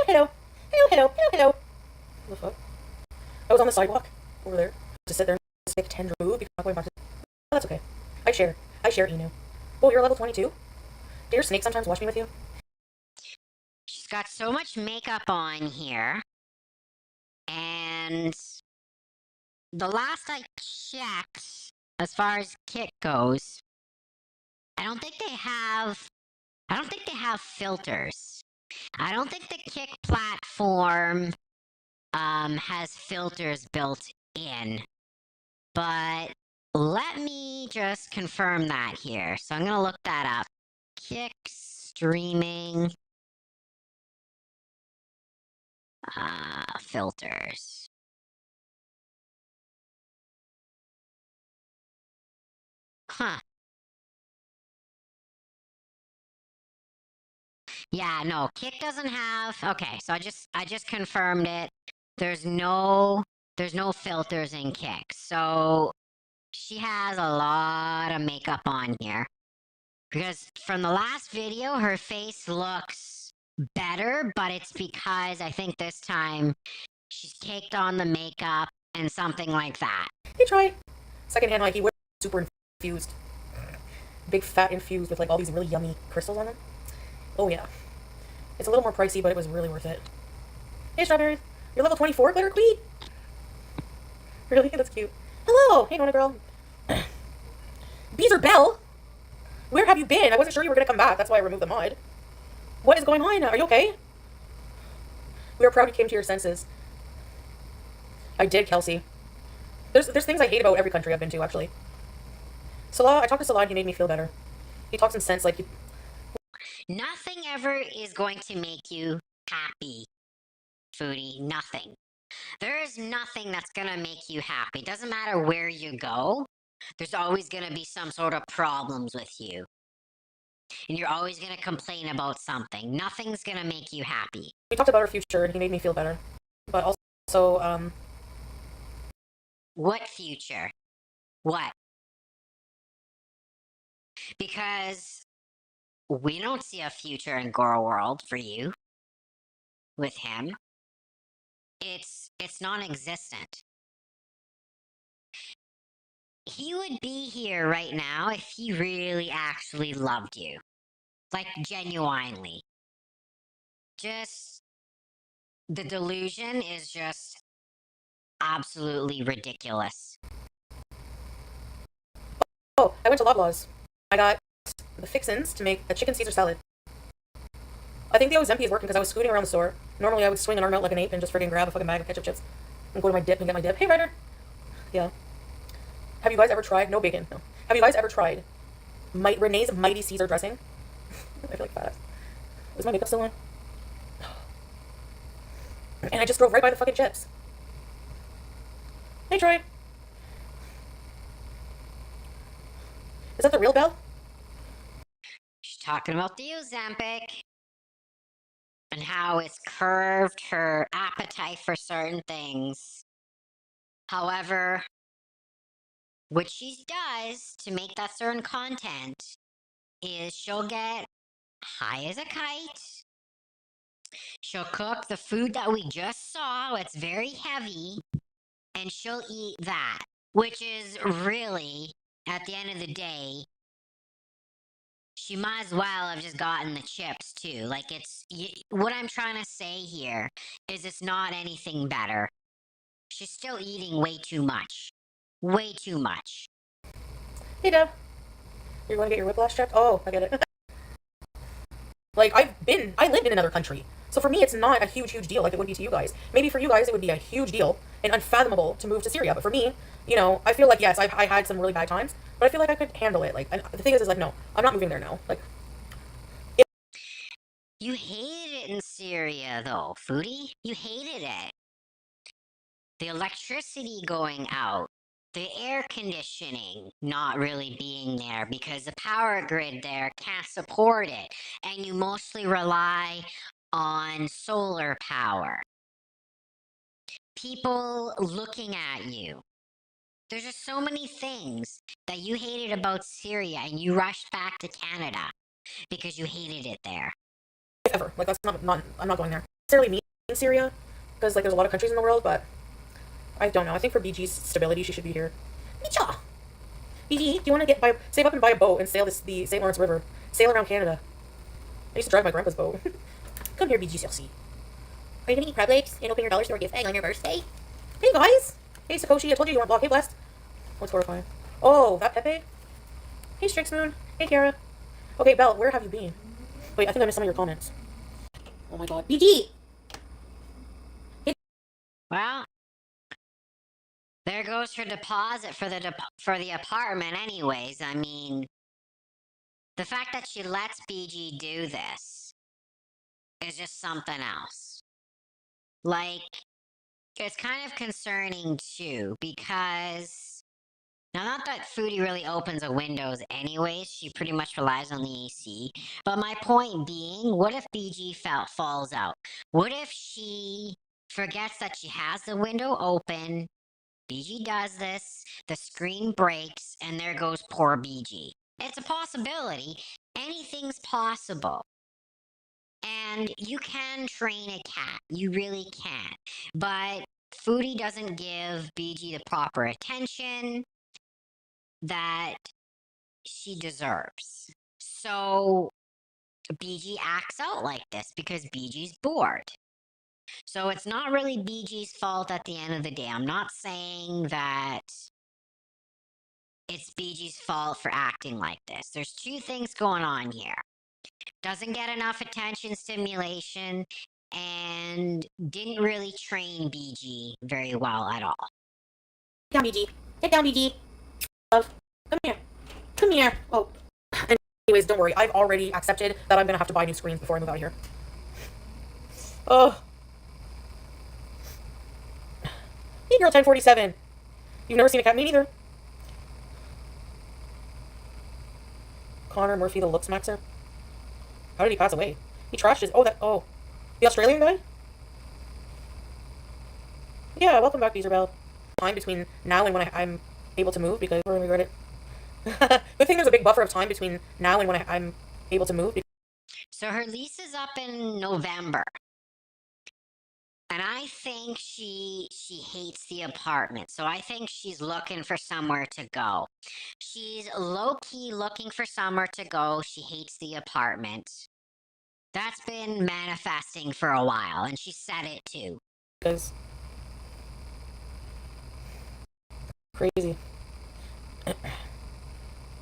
hello. Hello, hello, hello, hello. What the fuck? I was on the sidewalk over there to sit there and stick tender move because I'm not going back to. Oh, that's okay. I share. I share Inu. Oh, you're level 22? Do your snake sometimes watch me with you? She's got so much makeup on here. And the last I checked, as far as kit goes, I don't think they have filters. I don't think the kick platform has filters built in. But let me just confirm that here. So I'm going to look that up. Kick streaming filters. Huh. Yeah, no, Kick doesn't have. Okay, so I just confirmed it. There's no filters in Kick. So she has a lot of makeup on here. Because from the last video, her face looks better, but it's because I think this time she's caked on the makeup and something like that. Hey, Troy. Secondhand Nike, we're super infused. Big fat infused with like all these really yummy crystals on them. Oh yeah. It's a little more pricey, but it was really worth it. Hey, Strawberry. You're level 24, Glitter Queen? Really? That's cute. Hello! Hey, Nona girl. Beezer Bell? Where have you been? I wasn't sure you were going to come back. That's why I removed the mod. What is going on? Are you okay? We are proud you came to your senses. I did, Kelsey. There's things I hate about every country I've been to, actually. Salah, I talked to Salah and he made me feel better. He talks in sense like... Nothing ever is going to make you happy, Foodie. Nothing. There is nothing that's going to make you happy. It doesn't matter where you go. There's always going to be some sort of problems with you. And you're always going to complain about something. Nothing's going to make you happy. We talked about our future and he made me feel better. But also, What future? What? Because we don't see a future in Goro World for you. With him. It's non-existent. He would be here right now if he really actually loved you. Like, genuinely. Just, the delusion is just absolutely ridiculous. oh, I went to Loblaws. I got the fixins to make a chicken Caesar salad. I think the Ozempic is working because I was scooting around the store. Normally I would swing an arm out like an ape and just friggin' grab a fucking bag of ketchup chips and go to my dip and get my dip. Hey, Ryder. Yeah. Have you guys ever tried? No bacon. No. Have you guys ever tried Renee's Mighty Caesar dressing? I feel like fat. Is my makeup still on? And I just drove right by the fucking chips. Hey, Troy. Is that the real Belle? She's talking about the Ozempic. And how it's curved her appetite for certain things. However, what she does to make that certain content is she'll get high as a kite. She'll cook the food that we just saw. It's very heavy. And she'll eat that. Which is really, at the end of the day, she might as well have just gotten the chips too. Like, what I'm trying to say here is it's not anything better. She's still eating way too much. Way too much. Hey, Deb. You're going to get your whiplash checked? Oh, I get it. Like, I lived in another country. So for me, it's not a huge deal like it would be to you guys. Maybe for you guys, it would be a huge deal and unfathomable to move to Syria. But for me, you know, I feel like, yes, I had some really bad times, but I feel like I could handle it. Like, and the thing is like, no, I'm not moving there now. Like, you hated it in Syria, though, Foodie. You hated it. The electricity going out. the air conditioning not really being there because the power grid there can't support it, and you mostly rely on solar power. People looking at you. There's just so many things that you hated about Syria, and you rushed back to Canada because you hated it there. Ever. Like, that's not I'm not going there. Necessarily me in Syria, because, like, there's a lot of countries in the world, but I don't know. I think for BG's stability, she should be here. Micha! BG, do you want to save up and buy a boat and sail the St. Lawrence River? Sail around Canada. I used to drive my grandpa's boat. Come here, BG Chelsea. Are you gonna eat crab legs and open your dollar store gift bag on your birthday? Hey, guys! Hey, Sakoshi, I told you weren't blocked. Hey, Blessed. What's horrifying? Oh, that Pepe? Hey, Strix Moon. Hey, Kara. Okay, Belle, where have you been? Wait, I think I missed some of your comments. Oh my god. BG! Well, there goes her deposit for the apartment anyways. I mean, the fact that she lets BG do this is just something else. Like, it's kind of concerning too, because now, not that Foodie really opens a windows anyways, she pretty much relies on the AC. But my point being, what if BG falls out? What if she forgets that she has the window open, BG does this, the screen breaks, and there goes poor BG. It's a possibility. Anything's possible. And you can train a cat. You really can. But Foodie doesn't give BG the proper attention that she deserves. So BG acts out like this because BG's bored. So it's not really BG's fault at the end of the day. I'm not saying that it's BG's fault for acting like this. There's two things going on here. Doesn't get enough attention stimulation and didn't really train BG very well at all. Get down, BG. Get down, BG. Love. Come here. Come here. Oh. Anyways, don't worry. I've already accepted that I'm going to have to buy new screens before I move out here. Oh. Hey, girl 1047. You've never seen a cat? Me neither. Connor Murphy, the looks maxer. How did he pass away? He trashed his... Oh, the Australian guy? Yeah, welcome back, Beezerbell. Time between now and when I'm able to move, because we're going to regret it. Good thing there's a big buffer of time between now and when I'm able to move. So her lease is up in November. And I think she hates the apartment. So I think she's looking for somewhere to go. She's low-key looking for somewhere to go. She hates the apartment. That's been manifesting for a while, and she said it too. Because crazy.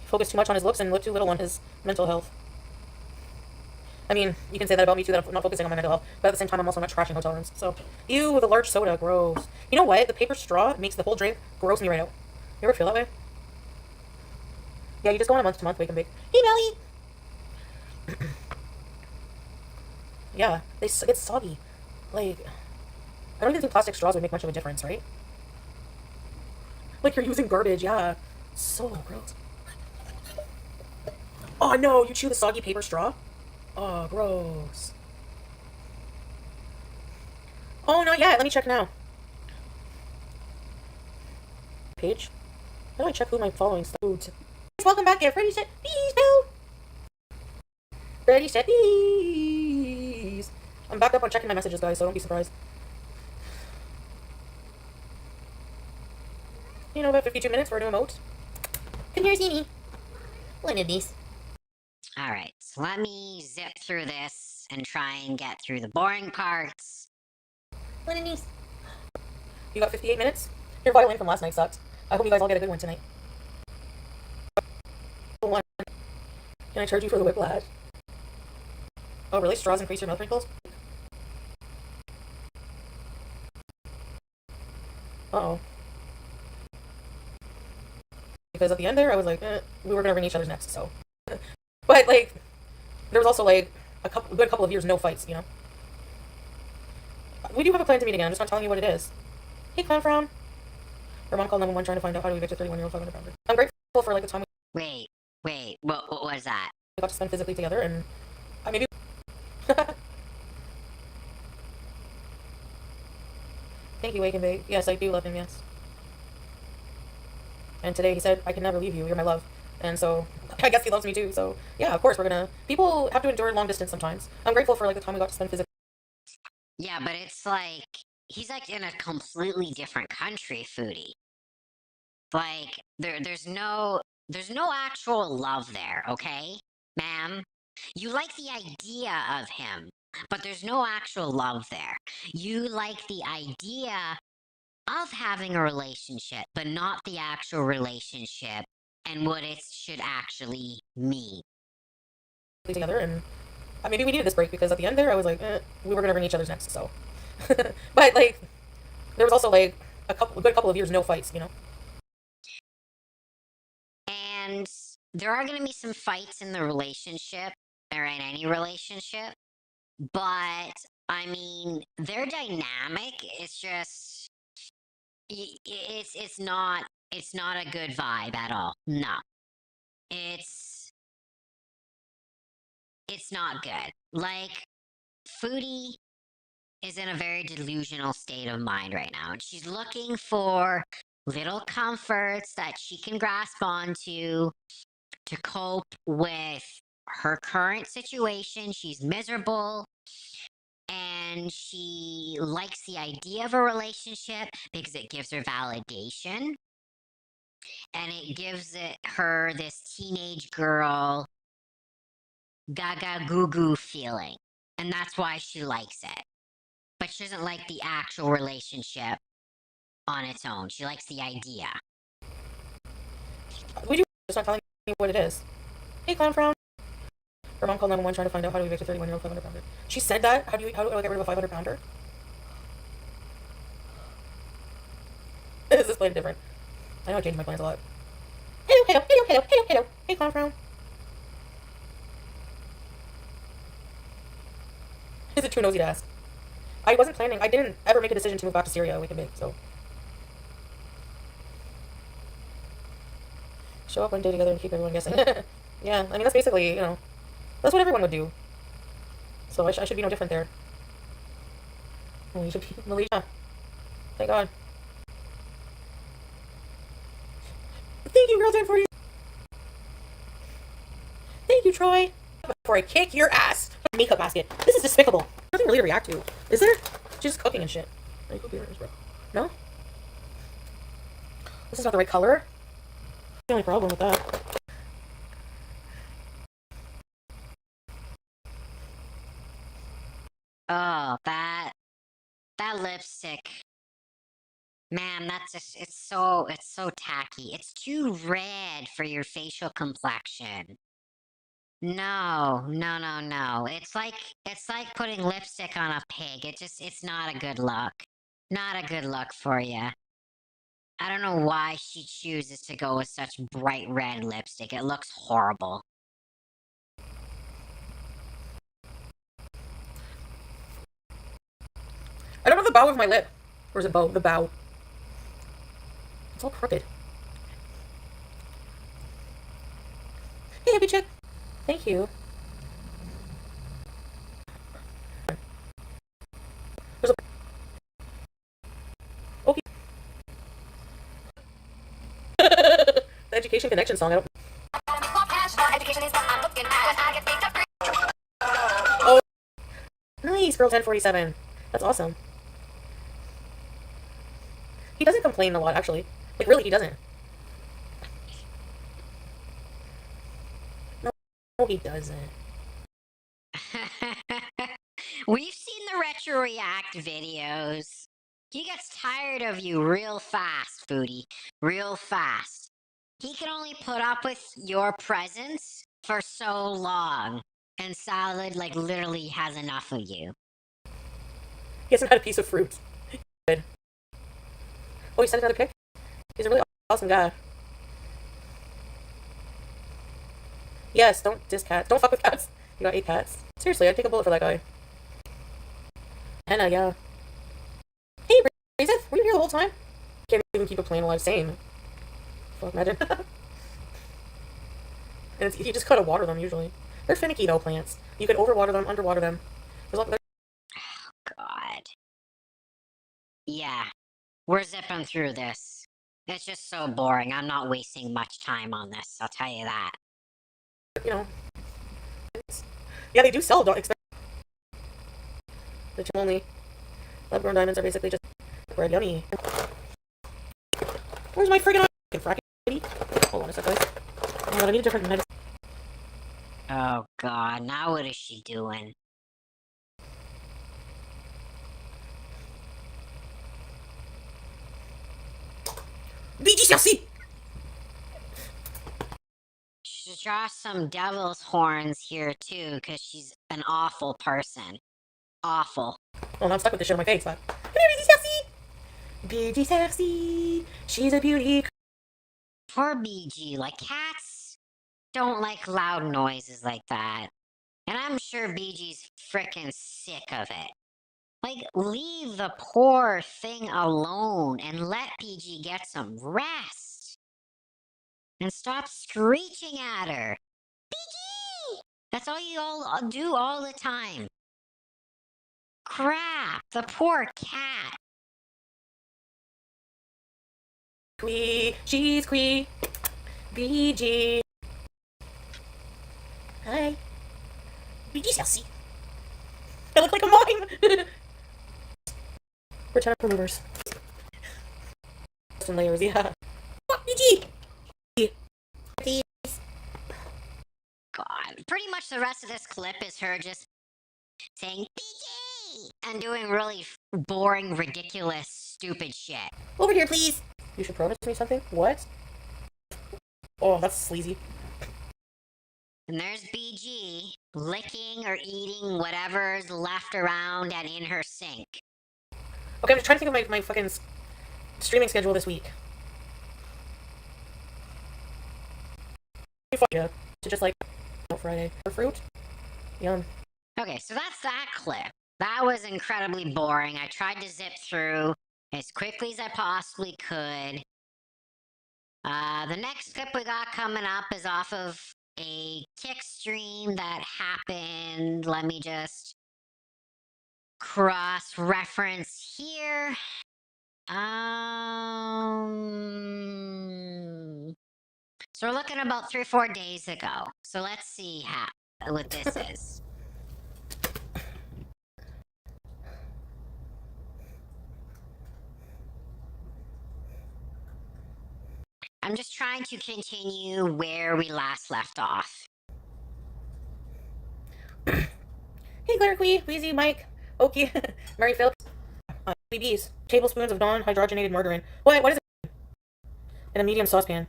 Focus too much on his looks and look too little on his mental health. I mean, you can say that about me too, that I'm not focusing on my mental health, but at the same time, I'm also not trashing hotel rooms. So, ew, with a large soda, gross. You know what? The paper straw makes the whole drink gross me right out. You ever feel that way? Yeah, you just go on a month-to-month wake and bake. Hey, Melly! Yeah, it's soggy. Like, I don't even think plastic straws would make much of a difference, right? Like, you're using garbage, yeah. So gross. Oh, no, you chew the soggy paper straw? Oh, gross. Oh, not yet. Let me check now. Page? How do I check who am I following? Foods. Welcome back here. Freddy said bees, Bill. Freddy said bees. I'm back up on checking my messages, guys, so don't be surprised. You know, about 52 minutes for a new emote. Come here, see me. One of these. Alright, so let me zip through this and try and get through the boring parts. One of these. You got 58 minutes? Your violin from last night sucked. I hope you guys all get a good one tonight. One. Can I charge you for the whiplash? Oh, really? Straws increase your mouth wrinkles? Uh-oh. Because at the end there, I was like, we were gonna wring each other's necks, so. But, like, there was also, like, a good couple of years no fights, you know? We do have a plan to meet again, I'm just not telling you what it is. Hey, Clown Frown. Her mom called 911 trying to find out how to evict a 31-year-old 500-pounder. I'm grateful for like the time Wait, what was that? we got to spend physically together, and I maybe. Thank you, Wake and Bake. Yes, I do love him, yes. And today he said, I can never leave you, you're my love. And so, I guess he loves me too, so yeah, of course, people have to endure long distance sometimes. I'm grateful for like the time we got to spend physically. Yeah, but it's like, he's like in a completely different country, Foodie. Like, there's no actual love there, okay, ma'am? You like the idea of him, but there's no actual love there. You like the idea of having a relationship, but not the actual relationship and what it should actually mean. Together, and maybe we needed this break because at the end there I was like, we were gonna bring each other's necks, so. But like, there was also like a good couple of years no fights, you know. And there are going to be some fights in the relationship or in any relationship, but I mean, their dynamic is just it's not a good vibe at all. No. It's not good. Like, Foodie is in a very delusional state of mind right now, and she's looking for little comforts that she can grasp onto to cope with her current situation. She's miserable, and she likes the idea of a relationship because it gives her validation, and it gives her this teenage girl gaga goo goo feeling, and that's why she likes it. But she doesn't like the actual relationship on its own. She likes the idea. We do just not telling me what it is. Hey, clown frown. Her mom called 911 trying to find out how to evict a 31-year-old 500-pounder. She said that? How do I get rid of a 500-pounder? Is this plan different? I know I change my plans a lot. Hello. Hey, clown frown. Is it too nosy to ask? I wasn't planning. I didn't ever make a decision to move back to Syria. We can make, so. Show up one day together and keep everyone guessing. Yeah, I mean, that's basically, you know, that's what everyone would do. So I should be no different there. Oh, you should be Malaysia. Thank God. Thank you, girl 1040. Thank you, Troy. Before I kick your ass. Makeup basket. This is despicable. Nothing really to react to. Is there? She's just cooking and shit. Are you cooking bro? No? This is not the right color. The only problem with that. Oh, that lipstick. Man, that's just, it's so tacky. It's too red for your facial complexion. No. It's like putting lipstick on a pig. It's not a good look. Not a good look for you. I don't know why she chooses to go with such bright red lipstick. It looks horrible. I don't have the bow of my lip. Or is it bow? The bow. It's all crooked. Hey, happy chick. Thank you. There's a... Okay. The Education Connection song. I don't... Oh. Nice, girl 1047. That's awesome. He doesn't complain a lot, actually. Like, really, he doesn't. No, he doesn't. We've seen the Retro React videos. He gets tired of you real fast, Foodie. Real fast. He can only put up with your presence for so long. And Salad, like, literally has enough of you. He hasn't had a piece of fruit. Good. Oh, he sent another pic? He's a really awesome guy. Yes, don't diss cats. Don't fuck with cats. You got 8 cats. Seriously, I'd take a bullet for that guy. Henna, yeah. Hey, Razeth, were you here the whole time? Can't even keep a plant alive. Same. Fuck, imagine. And you just gotta water them usually. They're finicky though, plants. You could overwater them, underwater them. Oh, God. Yeah. We're zipping through this. It's just so boring. I'm not wasting much time on this, I'll tell you that. You know. Yeah, they do sell, don't expect. The only lab-grown diamonds are basically just red. Yummy. Where's my friggin' fracking? Hold on a sec, guys. Oh my god, I need a different medicine. Oh, God. Now what is she doing? BG Chelsea! She should draw some devil's horns here, too, because she's an awful person. Awful. Oh, now I'm stuck with this shit on my face, but... Come here, BG Chelsea! BG Chelsea! She's a beauty. Poor BG. Like, cats don't like loud noises like that. And I'm sure BG's frickin' sick of it. Like, leave the poor thing alone and let BG get some rest. And stop screeching at her. BG! That's all you all do all the time. Crap, the poor cat. She's Quee. BG. Hi. BG Chelsea. I look like a mime! Return removers. Some layers, yeah. Oh, BG! God, pretty much the rest of this clip is her just saying BG and doing really boring, ridiculous, stupid shit. Over here, please! You should promise me something? What? Oh, that's sleazy. And there's BG licking or eating whatever's left around and in her sink. Okay, I'm just trying to think of my fucking streaming schedule this week. Yeah, to just like Friday for fruit. Yum. Okay, so that's that clip. That was incredibly boring. I tried to zip through as quickly as I possibly could. The next clip we got coming up is off of a kick stream that happened. Let me just cross-reference here. So we're looking about 3 or 4 days ago. So let's see what this is. I'm just trying to continue where we last left off. Hey, Claire, Wheezy, Mike, Okie, Mary Phillips, BBs, tablespoons of non-hydrogenated margarine. What is it? In a medium saucepan.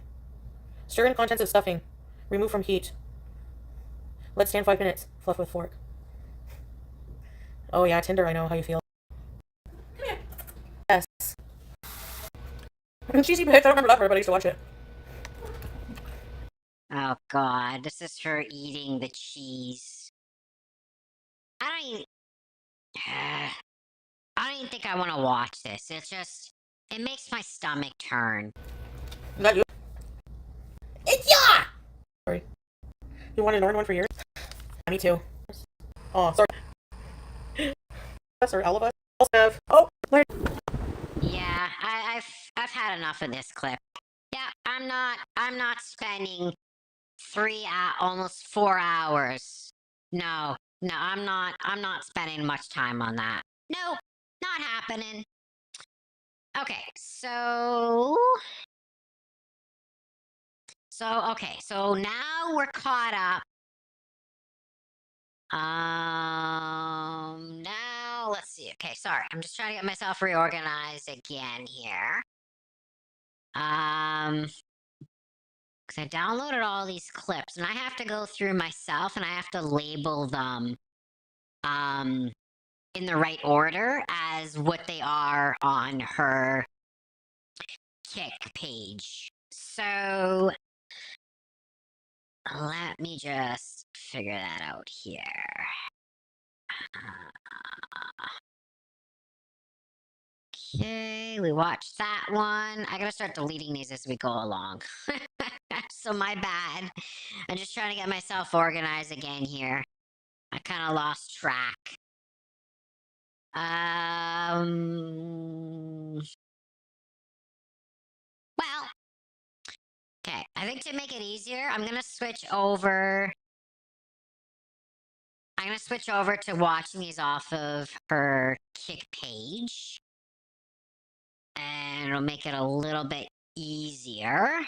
Stir in contents of stuffing. Remove from heat. Let stand 5 minutes. Fluff with fork. Oh yeah, Tinder, I know how you feel. Come here. Yes. Cheesy Pits, I don't remember that part, but I used to watch it. Oh God, this is her eating the cheese. I don't even think I want to watch this. It makes my stomach turn. Is that you? It's ya! Sorry. You wanted an orange one for yours? Me too. Oh, sorry. Sorry, all of us also have. Oh, Claire. Yeah, I've had enough of this clip. Yeah, I'm not spending almost 4 hours. No, I'm not spending much time on that. Nope, not happening. Okay, so now we're caught up. Now let's see. Okay, sorry. I'm just trying to get myself reorganized again here. Because I downloaded all these clips and I have to go through myself and I have to label them in the right order as what they are on her Kick page. So let me just figure that out here. Okay. Okay, we watched that one. I gotta start deleting these as we go along. So my bad. I'm just trying to get myself organized again here. I kind of lost track. Well, okay. I think to make it easier, I'm gonna switch over. I'm gonna switch over to watching these off of her Kick page, and it'll make it a little bit easier.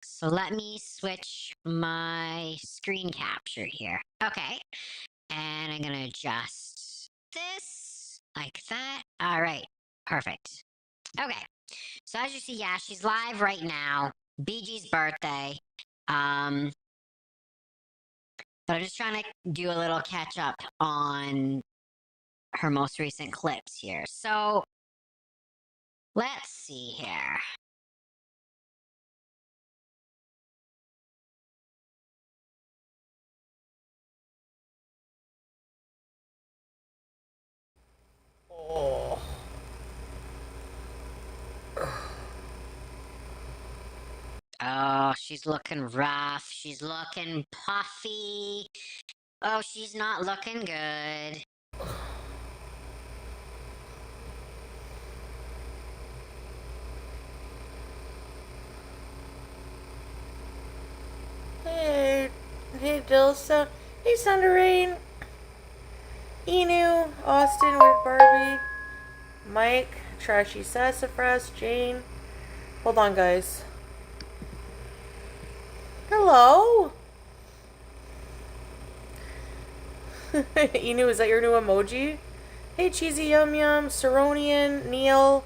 So let me switch my screen capture here. Okay. And I'm gonna adjust this like that. All right. Perfect. Okay. So as you see, yeah, she's live right now. BG's birthday. But I'm just trying to do a little catch up on her most recent clips here. So let's see here. Oh. Oh, she's looking rough. She's looking puffy. Oh, she's not looking good. Hey, Dilsa. Hey, Sunderain. Enu, Austin, Weird Barbie, Mike, Trashy Sassafras, Jane. Hold on, guys. Hello? Enu, is that your new emoji? Hey, Cheesy Yum Yum, Seronian, Neil.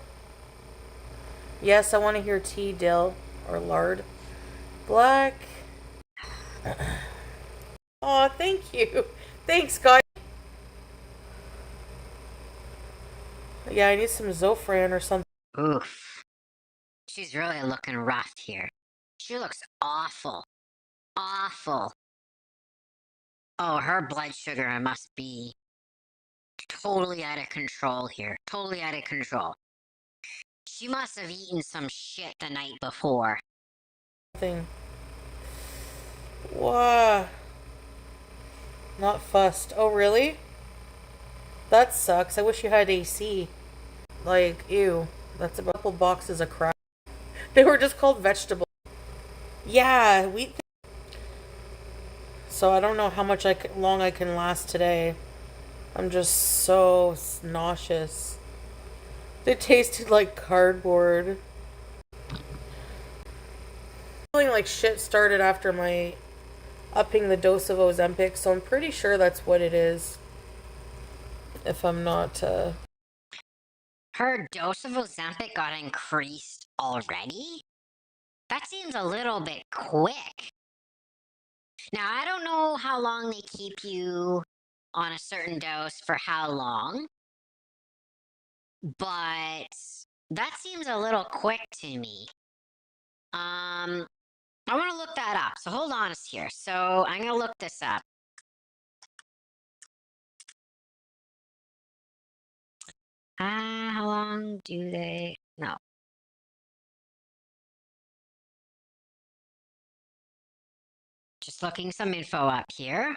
Yes, I want to hear tea, dill, or lard. Black. Oh, thank you. Thanks, guys. Yeah, I need some Zofran or something. Oof. She's really looking rough here. She looks awful. Awful. Oh, her blood sugar must be totally out of control here. Totally out of control. She must have eaten some shit the night before. Wow. Not fussed. Oh, really? That sucks. I wish you had AC. Like, ew. That's about a couple boxes of crap. They were just called vegetables. Yeah, wheat. So I don't know how much long I can last today. I'm just so nauseous. They tasted like cardboard. Feeling like shit started after my upping the dose of Ozempic, so I'm pretty sure that's what it is. If I'm not, Her dose of Ozempic got increased already? That seems a little bit quick. Now, I don't know how long they keep you on a certain dose for how long, but that seems a little quick to me. I want to look that up. So hold on here. So I'm going to look this up. How long do they? No. Just looking some info up here.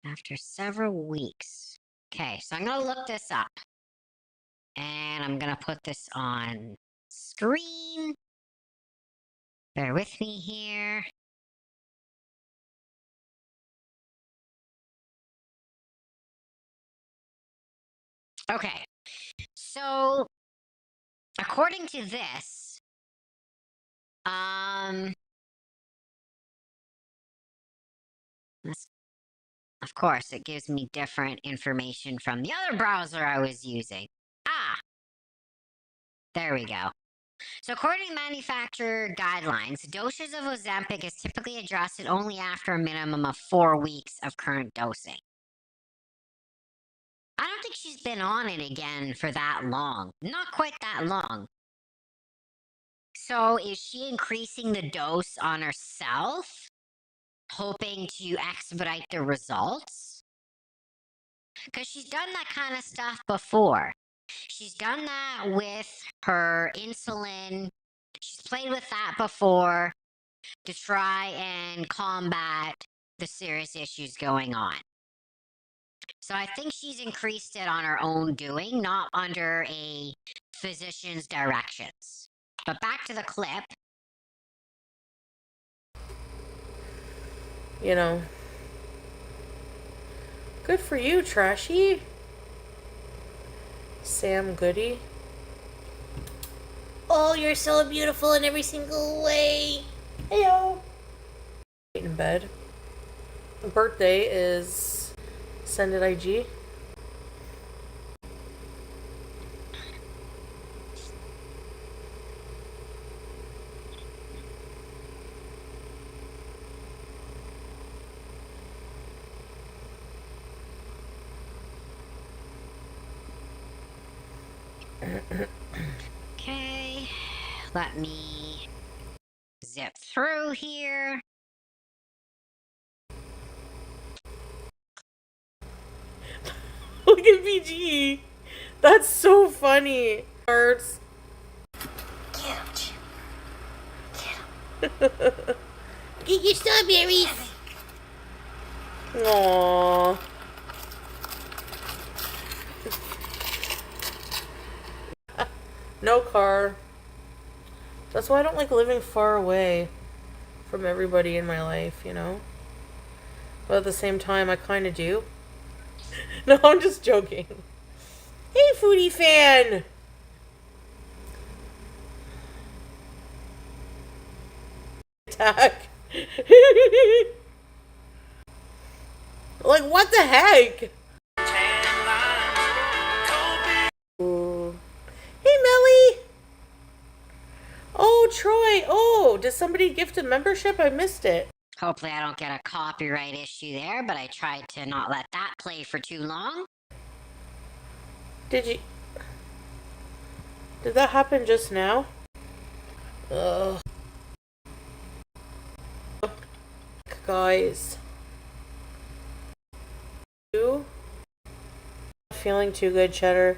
After several weeks. Okay, so I'm going to look this up. And I'm going to put this on screen. Bear with me here. Okay, so according to this, of course, it gives me different information from the other browser I was using. There we go. So according to manufacturer guidelines, doses of Ozempic is typically adjusted only after a minimum of 4 weeks of current dosing. I don't think she's been on it again for that long. Not quite that long. So is she increasing the dose on herself? hoping to expedite the results. Because she's done that kind of stuff before. She's done that with her insulin. She's played with that before to try and combat the serious issues going on. So I think she's increased it on her own doing, not under a physician's directions. But back to the clip. You know. Good for you, Trashy. Sam Goody. Oh, you're so beautiful in every single way. Heyo. In bed. Birthday is send it IG. Okay, let me zip through here. Look at BG. That's so funny. Cards. Get Get your strawberries. Aww. No car. That's why I don't like living far away from everybody in my life, you know? But at the same time, I kind of do. No, I'm just joking. Hey, foodie fan! Attack. Like, what the heck? Ooh. Hey, Melly! Oh, Troy! Oh, did somebody gift a membership? I missed it. Hopefully I don't get a copyright issue there, but I tried to not let that play for too long. Did that happen just now? Ugh. Guys. You? Feeling too good, Cheddar.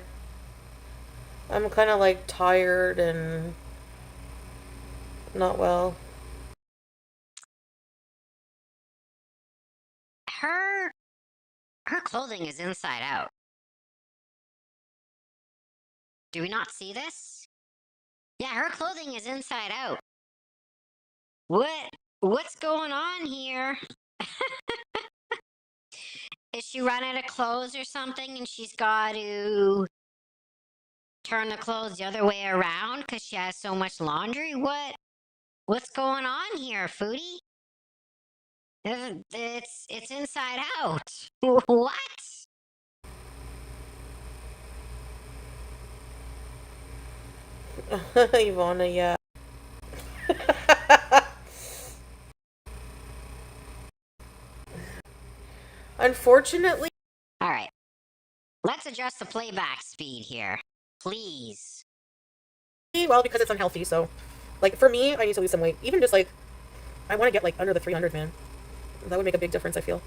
I'm kind of like tired and not well. Her clothing is inside out. Do we not see this? Yeah, her clothing is inside out. What's going on here? Is she run out of clothes or something and she's got to turn the clothes the other way around because she has so much laundry? What's going on here, foodie? It's inside out. What? Ivana, yeah. Unfortunately. All right. Let's adjust the playback speed here, please. Well, because it's unhealthy, so like for me, I need to lose some weight. Even just like I want to get like under the 300, man. That would make a big difference, I feel.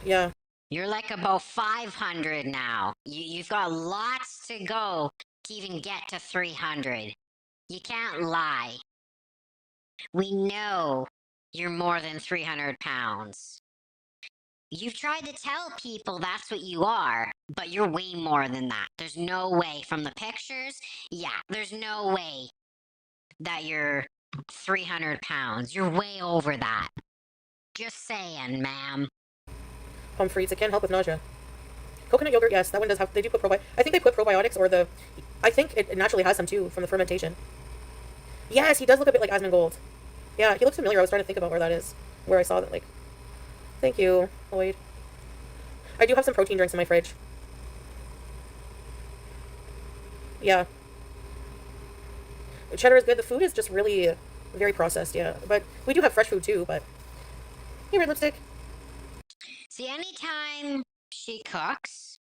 Yeah. You're like about 500 now. You've got lots to go to even get to 300. You can't lie. We know you're more than 300 pounds. You've tried to tell people that's what you are, but you're way more than that. There's no way from the pictures. Yeah, there's no way that you're 300 pounds. You're way over that. Just saying, ma'am. Humphreys, it can help with nausea. Coconut yogurt, yes, that one does have, they do put probiotics. I think they put probiotics or I think it naturally has some too from the fermentation. Yes, he does look a bit like Asmongold. Yeah, he looks familiar. I was trying to think about where that is. Where I saw that, like. Thank you, Lloyd. I do have some protein drinks in my fridge. Yeah. Cheddar is good. The food is just really very processed, yeah. But we do have fresh food too, but. Hey, Red Lipstick. See, anytime she cooks,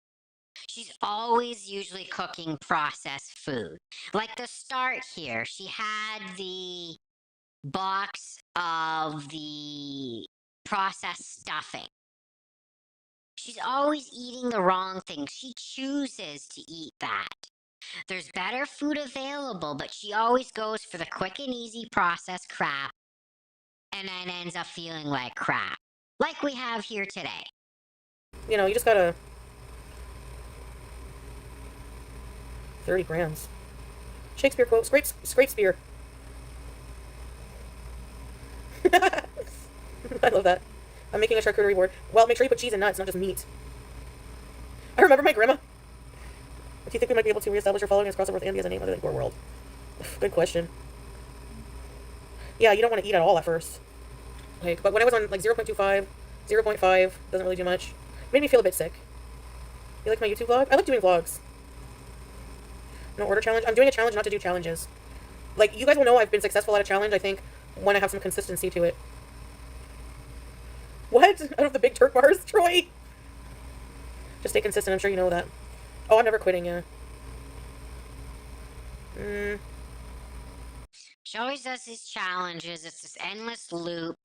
she's always usually cooking processed food. Like the start here, she had the box of the processed stuffing. She's always eating the wrong thing. She chooses to eat that. There's better food available, but she always goes for the quick and easy processed crap and then ends up feeling like crap. Like we have here today. You know, you just gotta... 30 grams. Shakespeare quote. Scrape spear. I love that. I'm making a charcuterie board. Well, make sure you put cheese and nuts, not just meat. I remember my grandma. Do you think we might be able to reestablish your following as crossover with Andy as a name other than Gore World? Good question. Yeah, you don't want to eat at all at first. Okay, but when I was on like 0.25, 0.5, doesn't really do much. Made me feel a bit sick. You like my YouTube vlog? I like doing vlogs. No order challenge? I'm doing a challenge not to do challenges. Like, you guys will know I've been successful at a challenge, I think, when I have some consistency to it. What? Out of the big Turk bars, Troy? Just stay consistent, I'm sure you know that. Oh, I'm never quitting, yeah. She always does these challenges. It's this endless loop.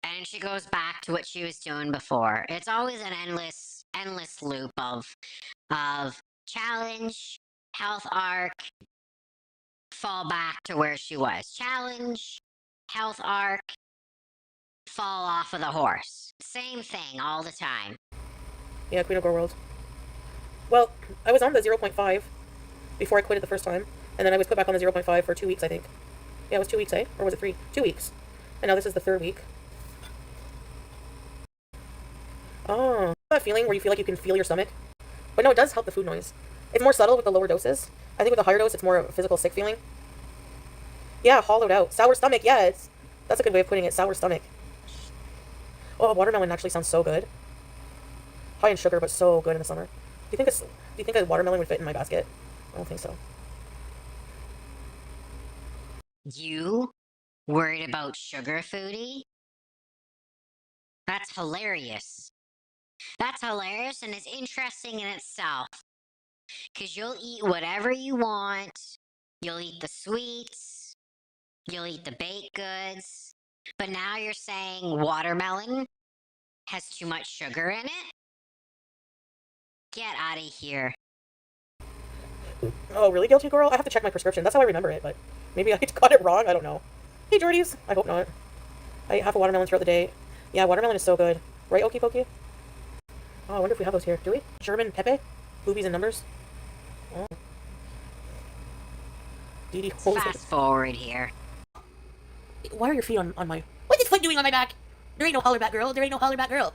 And she goes back to what she was doing before. It's always an endless loop of challenge, health arc, fall back to where she was. Challenge, health arc, fall off of the horse. Same thing all the time. Yeah, Queen of Gore World. Well, I was on the 0.5 before I quit it the first time. And then I was put back on the 0.5 for 2 weeks, I think. Yeah, it was 2 weeks, eh? Or was it 3? 2 weeks. And now this is the 3rd week. Oh. That feeling where you feel like you can feel your stomach? But no, it does help the food noise. It's more subtle with the lower doses. I think with the higher dose, it's more of a physical sick feeling. Yeah, hollowed out. Sour stomach, yeah, that's a good way of putting it. Sour stomach. Oh, watermelon actually sounds so good. High in sugar, but so good in the summer. Do you think a watermelon would fit in my basket? I don't think so. You worried about sugar, Foodie? That's hilarious. That's hilarious and it's interesting in itself. Because you'll eat whatever you want. You'll eat the sweets. You'll eat the baked goods. But now you're saying watermelon has too much sugar in it? Get out of here. Oh, really, Guilty Girl? I have to check my prescription. That's how I remember it, but maybe I got it wrong. I don't know. Hey, Jordies. I hope not. I eat half a watermelon throughout the day. Yeah, watermelon is so good. Right, Okie Pokey? Oh, I wonder if we have those here. Do we? German Pepe? Boobies and numbers? Oh. Dee Fast forward here. Why are your feet on my... What's this foot doing on my back? There ain't no holler back girl. There ain't no holler back girl.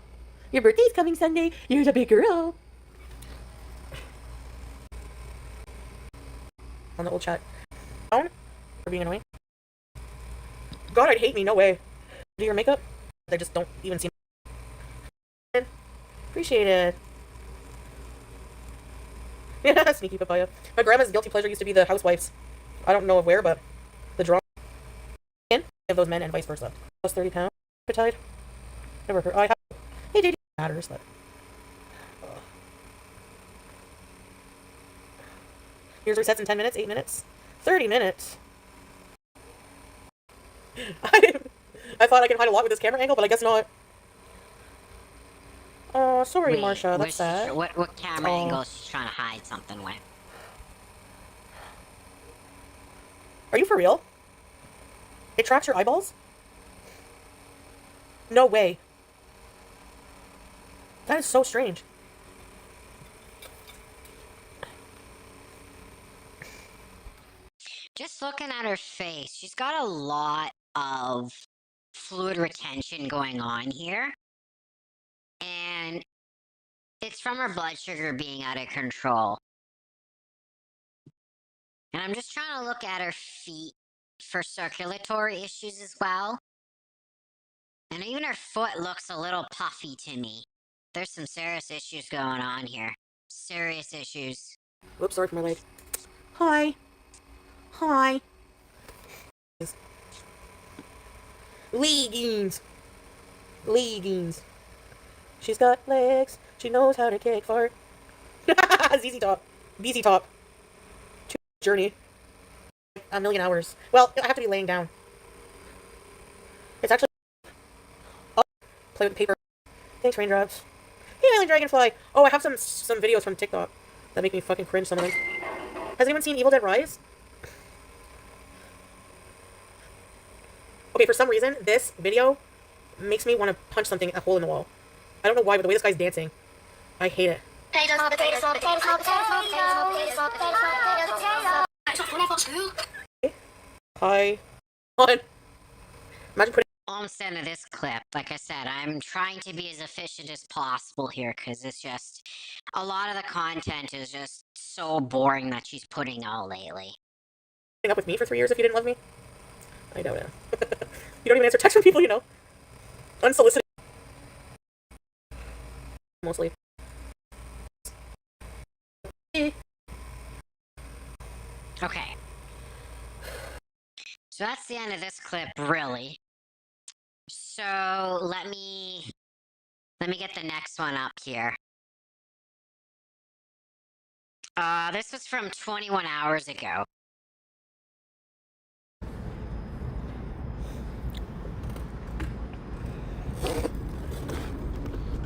Your birthday's coming Sunday. You're the big girl. On the old chat. Down? For being annoying? God, I'd hate me. No way. Do your makeup? They just don't even seem... Appreciate it. Yeah, sneaky papaya. My grandma's guilty pleasure used to be the housewives. I don't know of where, but the drama of those men and vice versa. Plus 30 pounds. Appetite. Never heard. I have. Hey, dating matters, but. Here's resets in 10 minutes, 8 minutes, 30 minutes. I thought I could hide a lot with this camera angle, but I guess not. Oh, sorry, Wait, Marsha. That's sad. What camera angle is she trying to hide something with? Are you for real? It tracks your eyeballs? No way. That is so strange. Just looking at her face, she's got a lot of fluid retention going on here. And it's from her blood sugar being out of control. And I'm just trying to look at her feet for circulatory issues as well. And even her foot looks a little puffy to me. There's some serious issues going on here. Serious issues. Whoops, sorry for my leg. Hi. Hi. Leggings. Leggings. She's got legs. She knows how to kick fart. ZZ Top. BZ Top. Journey. A million hours. Well, I have to be laying down. play with paper. Thanks, raindrops. Hey, Island Dragonfly. Oh, I have some videos from TikTok that make me fucking cringe. Some of them. Has anyone seen Evil Dead Rise? Okay, for some reason, this video makes me want to punch something a hole in the wall. I don't know why, but the way this guy's dancing, I hate it. Hi. On. Imagine putting. Almost end of this clip. Like I said, I'm trying to be as efficient as possible here because it's just a lot of the content is just so boring that she's putting out lately. Up with me for 3 years if you didn't love me? I doubt it. You don't even answer texts from people you know. Unsolicited. Mostly. Okay. So that's the end of this clip, really. So let me get the next one up here. This was from 21 hours ago.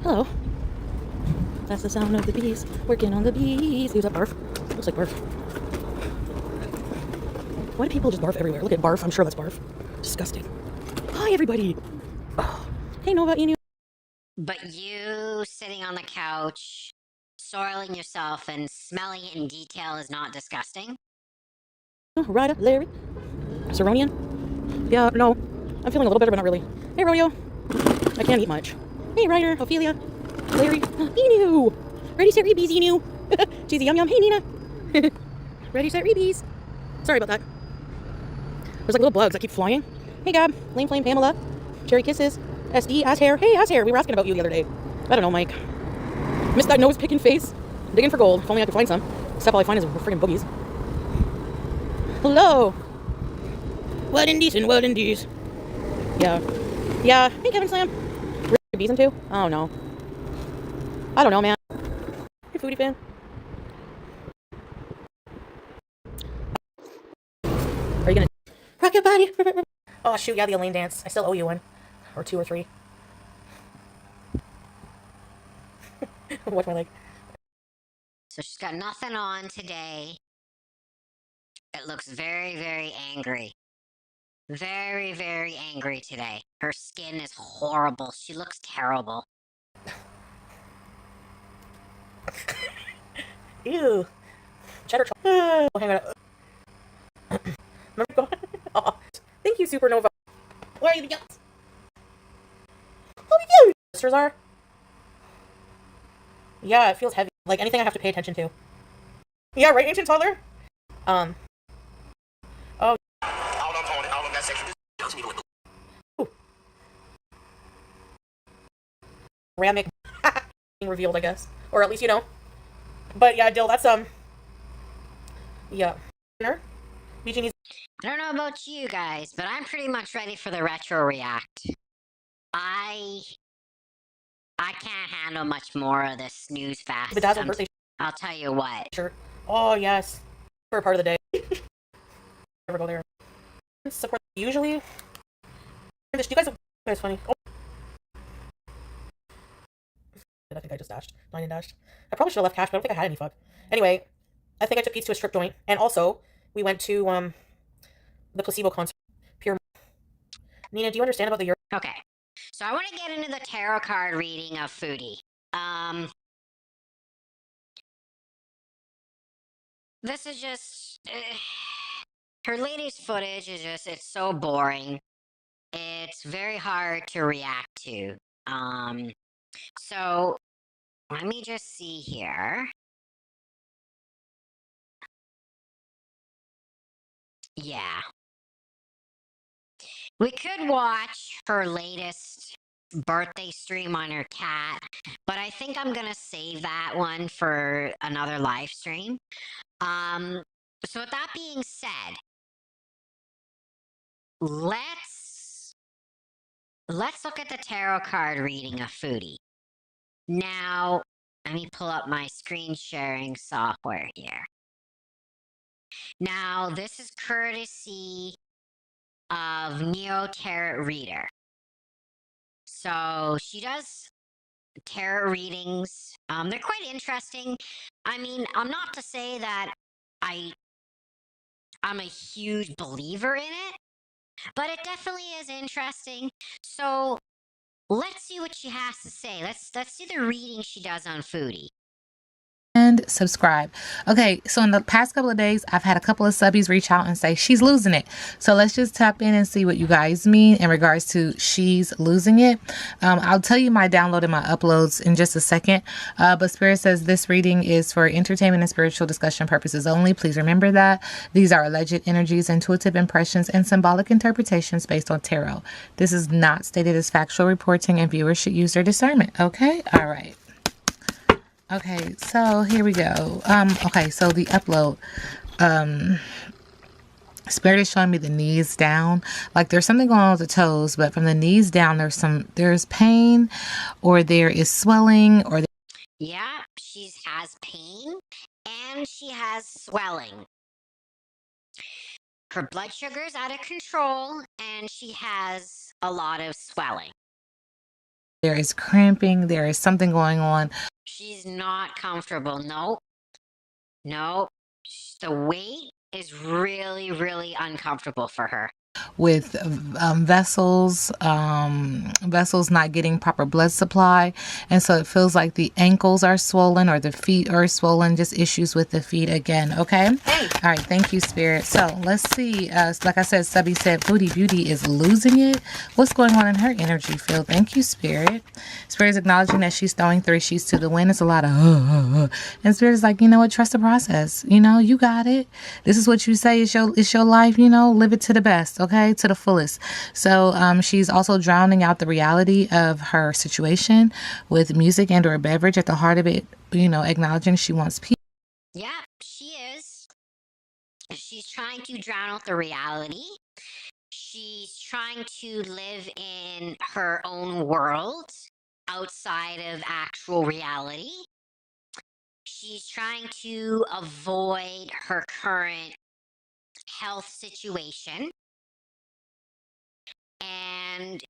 Hello. That's the sound of the bees. Working on the bees. Who's that barf? Looks like barf. Why do people just barf everywhere? Look at barf. I'm sure that's barf. Disgusting. Hi, everybody. Oh. Hey, Nova, Inu. But you sitting on the couch, soiling yourself and smelling it in detail is not disgusting? Ryder, Larry. Saronian. Yeah, no. I'm feeling a little better, but not really. Hey, Rodeo. I can't eat much. Hey, Ryder, Ophelia, Larry, Inu. Ready, set, rebees, Inu. Cheesy, yum, yum. Hey, Nina. Ready, set, rebees. Sorry about that. There's like little bugs that keep flying. Hey, Gab, Lame Flame, Pamela, Cherry Kisses, SD, Ass Hair. Hey, Ass Hair, we were asking about you the other day. I don't know, Mike. Missed that nose picking face. Digging for gold. If only I could find some. Except all I find is friggin' boogies. Hello. What indies and what indies? Yeah. Yeah. Hey, Kevin Slam. Bees into? Oh, no. I don't know, man. Hey, foodie fan. Are you gonna rock your body? Oh shoot, yeah, the Elaine dance. I still owe you one. Or 2 or 3. Watch my leg. So she's got nothing on today. It looks very, very angry. Very, very angry today. Her skin is horrible. She looks terrible. Ew. Cheddar chocolate. Oh, hang on. Oh, thank you, Supernova. Where are you? Oh, you sisters are. Yeah, it feels heavy. Like anything I have to pay attention to. Yeah, right, ancient toddler? Oh. Ooh. Ramic being revealed, I guess. Or at least, you know. But yeah, Dill, that's, yeah. BG I don't know about you guys, but I'm pretty much ready for the retro react. I can't handle much more of this snooze fast. Bedazzled birthday. I'll tell you what. Shirt. Oh, yes. For a part of the day. Never go there. Support. Usually. You guys. It's funny. Oh. I think I just dashed. 9 and dashed. I probably should have left cash, but I don't think I had any fuck. Anyway, I think I took Pete's to a strip joint, and also we went to the placebo concert. Pure. Nina, do you understand about the Euro? Okay, so I want to get into the tarot card reading of Foodie. This is just her latest footage is it's so boring. It's very hard to react to. So let me just see here. Yeah. We could watch her latest birthday stream on her cat, but I think I'm gonna save that one for another live stream. So with that being said, let's look at the tarot card reading of Foodie. Now, let me pull up my screen sharing software here. Now, this is courtesy of Neo Tarot Reader. So she does tarot readings. They're quite interesting. I mean, I'm not to say that I'm a huge believer in it, but it definitely is interesting. So let's see what she has to say. Let's see the reading she does on Foodie. And subscribe. Okay, so in the past couple of days, I've had a couple of subbies reach out and say she's losing it. So let's just tap in and see what you guys mean in regards to she's losing it. I'll tell you my download and my uploads in just a second. But Spirit says this reading is for entertainment and spiritual discussion purposes only. Please remember that these are alleged energies, intuitive impressions, and symbolic interpretations based on tarot. This is not stated as factual reporting, and viewers should use their discernment. Okay, all right. Okay, so here we go. Okay, so the upload. Spirit is showing me the knees down. Like there's something going on with the toes, but from the knees down, there's pain, or there is swelling, or Yeah, she has pain and she has swelling. Her blood sugar is out of control and she has a lot of swelling. there is cramping, there is something going on. She's not comfortable. Nope. Nope. The weight is really, really uncomfortable for her. With vessels not getting proper blood supply, and so it feels like the ankles are swollen or the feet are swollen, just issues with the feet again. Okay, all right, thank you, Spirit. So let's see, like I said, Subby said Foodie Beauty is losing it. What's going on in her energy field? Thank you, Spirit. Spirit is acknowledging that she's throwing 3 sheets to the wind. It's a lot of and Spirit is like, you know what, trust the process. You know, you got it. This is what you say is your life. You know, live it to the best. Okay, to the fullest. So she's also drowning out the reality of her situation with music and or a beverage at the heart of it, you know, acknowledging she wants peace. Yeah, she is. She's trying to drown out the reality. She's trying to live in her own world outside of actual reality. She's trying to avoid her current health situation. And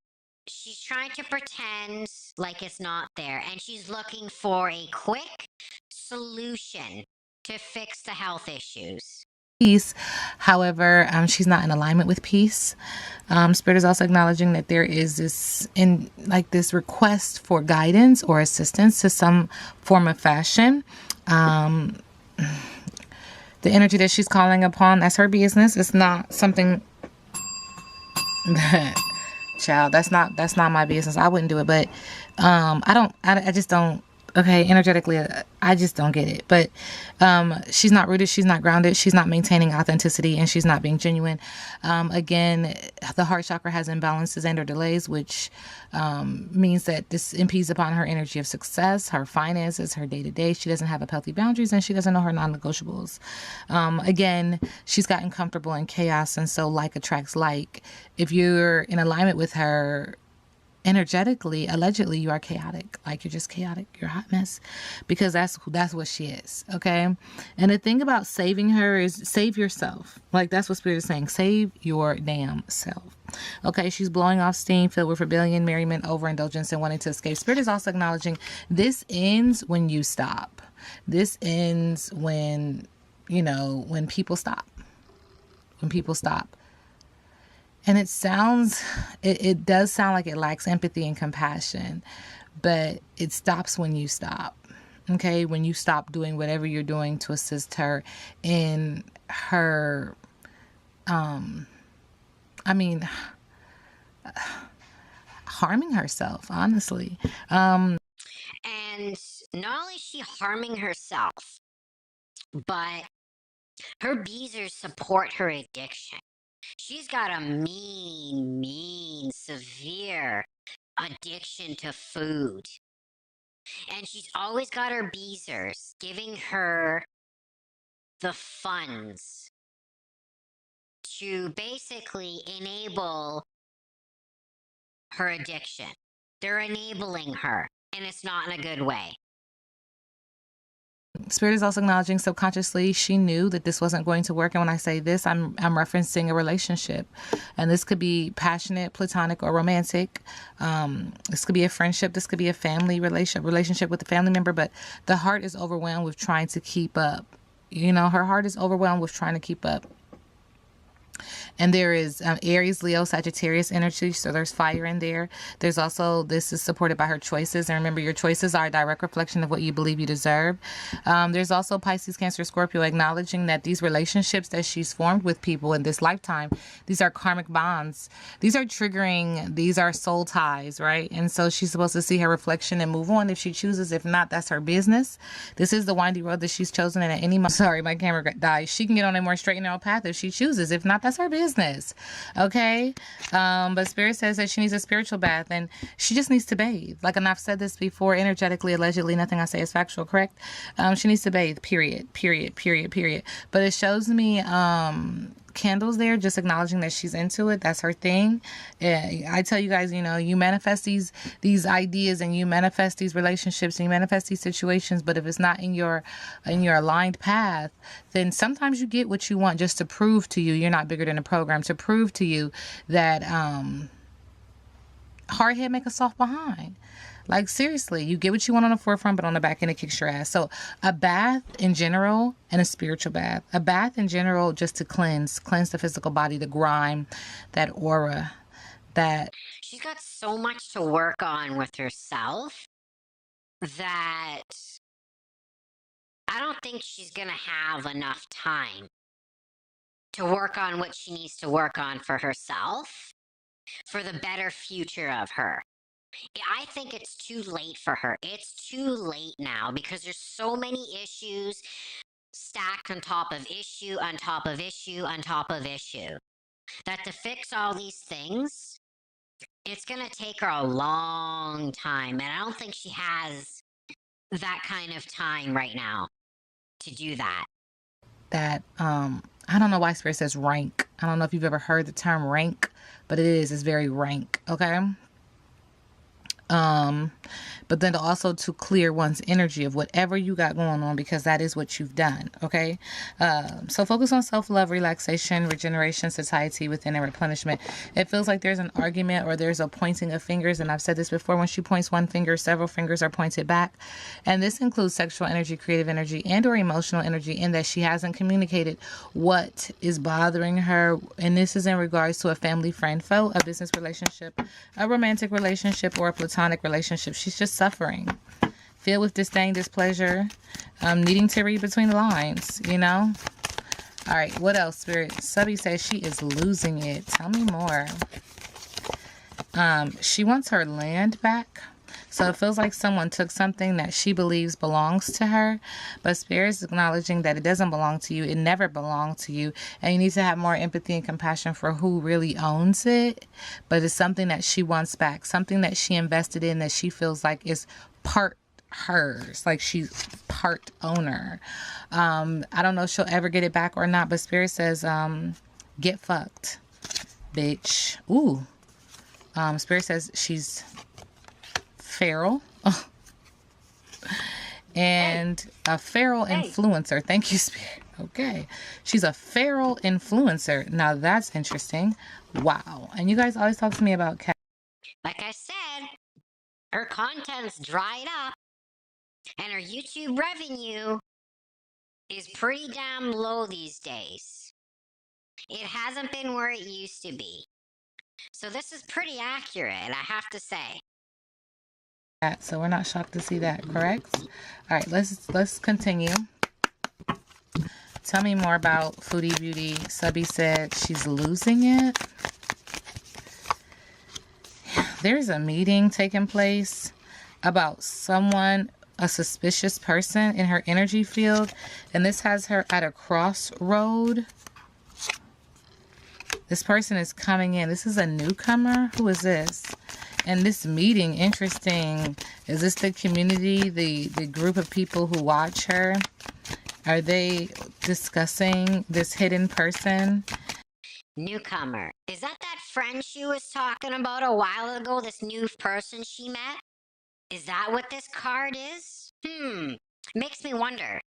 she's trying to pretend like it's not there. And she's looking for a quick solution to fix the health issues. Peace. However, she's not in alignment with peace. Spirit is also acknowledging that there is this request for guidance or assistance to some form of fashion. The energy that she's calling upon, that's her business. It's not something that, child, that's not my business. I wouldn't do it, but I just don't. Okay, energetically, I just don't get it. But she's not rooted, she's not grounded, she's not maintaining authenticity, and she's not being genuine. Again, the heart chakra has imbalances and or delays, which means that this impedes upon her energy of success, her finances, her day-to-day. She doesn't have healthy boundaries, and she doesn't know her non-negotiables. Again, she's gotten comfortable in chaos, and so like attracts like. If you're in alignment with her energetically, allegedly, you are chaotic. Like, you're just chaotic. You're a hot mess, because that's what she is. Okay. And the thing about saving her is save yourself. Like, that's what Spirit is saying. Save your damn self. Okay. She's blowing off steam, filled with rebellion, merriment, overindulgence, and wanting to escape. Spirit is also acknowledging this ends when you stop. This ends when, when people stop. When people stop. And it does sound like it lacks empathy and compassion, but it stops when you stop. Okay. When you stop doing whatever you're doing to assist her in her, harming herself, honestly. And not only is she harming herself, but her beezers support her addiction. She's got a mean, severe addiction to food. And she's always got her beezers giving her the funds to basically enable her addiction. They're enabling her, and it's not in a good way. Spirit is also acknowledging subconsciously she knew that this wasn't going to work. And when I say this, I'm referencing a relationship. And this could be passionate, platonic, or romantic. This could be a friendship. This could be a family relationship with a family member. But the heart is overwhelmed with trying to keep up. You know, her heart is overwhelmed with trying to keep up. And there is Aries, Leo, Sagittarius energy. So there's fire in there. There's also, this is supported by her choices. And remember, your choices are a direct reflection of what you believe you deserve. There's also Pisces, Cancer, Scorpio, acknowledging that these relationships that she's formed with people in this lifetime, these are karmic bonds. These are triggering. These are soul ties, right? And so she's supposed to see her reflection and move on if she chooses. If not, that's her business. This is the windy road that she's chosen. And at any moment, sorry, my camera died. She can get on a more straight and narrow path if she chooses. If not, that's her business. Okay. But Spirit says that she needs a spiritual bath and she just needs to bathe. Like, and I've said this before, energetically, allegedly, nothing I say is factual, correct? She needs to bathe, period. But it shows me candles there, just acknowledging that she's into it. That's her thing. I tell you guys, you know, you manifest these ideas and you manifest these relationships and you manifest these situations, but if it's not in your aligned path, then sometimes you get what you want just to prove to you you're not bigger than the program, to prove to you that hard head make a soft behind. Like, seriously, you get what you want on the forefront, but on the back end, it kicks your ass. So a bath in general and a spiritual bath. A bath in general just to cleanse the physical body, the grime, that aura, that... She's got so much to work on with herself that I don't think she's going to have enough time to work on what she needs to work on for herself, for the better future of her. I think it's too late for her. It's too late now because there's so many issues stacked on top of issue, on top of issue, on top of issue, that to fix all these things, it's going to take her a long time. And I don't think she has that kind of time right now to do that. That, I don't know why Spirit says rank. I don't know if you've ever heard the term rank, but it's very rank, okay? But then also to clear one's energy of whatever you got going on, because that is what you've done. Okay. So focus on self-love, relaxation, regeneration, satiety within, and replenishment. It feels like there's an argument or there's a pointing of fingers. And I've said this before, when she points one finger, several fingers are pointed back. And this includes sexual energy, creative energy, and or emotional energy, in that she hasn't communicated what is bothering her. And this is in regards to a family, friend, foe, a business relationship, a romantic relationship, or a platonic relationship. She's just suffering, filled with disdain, displeasure, needing to read between the lines, you know? All right, what else, Spirit? Subby says she is losing it. Tell me more. She wants her land back. So it feels like someone took something that she believes belongs to her, but Spirit is acknowledging that it doesn't belong to you. It never belonged to you. And you need to have more empathy and compassion for who really owns it. But it's something that she wants back, something that she invested in that she feels like is part hers, like she's part owner. I don't know if she'll ever get it back or not, but Spirit says, get fucked, bitch. Ooh. Spirit says she's feral and a feral influencer. Thank you, Spirit. Okay, she's a feral influencer. Now that's interesting. Wow. And you guys always talk to me about cat. Like I said, her content's dried up and her YouTube revenue is pretty damn low these days. It hasn't been where it used to be. So this is pretty accurate, I have to say. So we're not shocked to see that, correct? All right, let's continue. Tell me more about Foodie Beauty. Subby said she's losing it. There's a meeting taking place about someone, a suspicious person in her energy field, and this has her at a crossroad. This person is coming in. This is a newcomer. Who is this? And this meeting, interesting. Is this the community, the group of people who watch her? Are they discussing this hidden person? Newcomer. Is that friend she was talking about a while ago? This new person she met? Is that what this card is? Makes me wonder.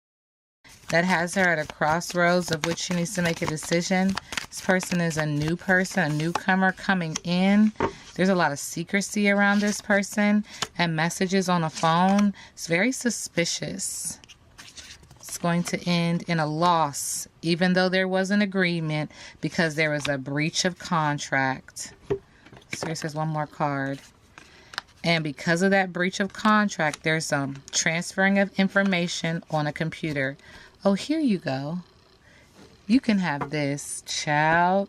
That has her at a crossroads of which she needs to make a decision. This person is a new person, a newcomer coming in. There's a lot of secrecy around this person and messages on a phone. It's very suspicious. It's going to end in a loss, even though there was an agreement, because there was a breach of contract. So here says one more card. And because of that breach of contract, there's some transferring of information on a computer. Oh, here you go. You can have this, child.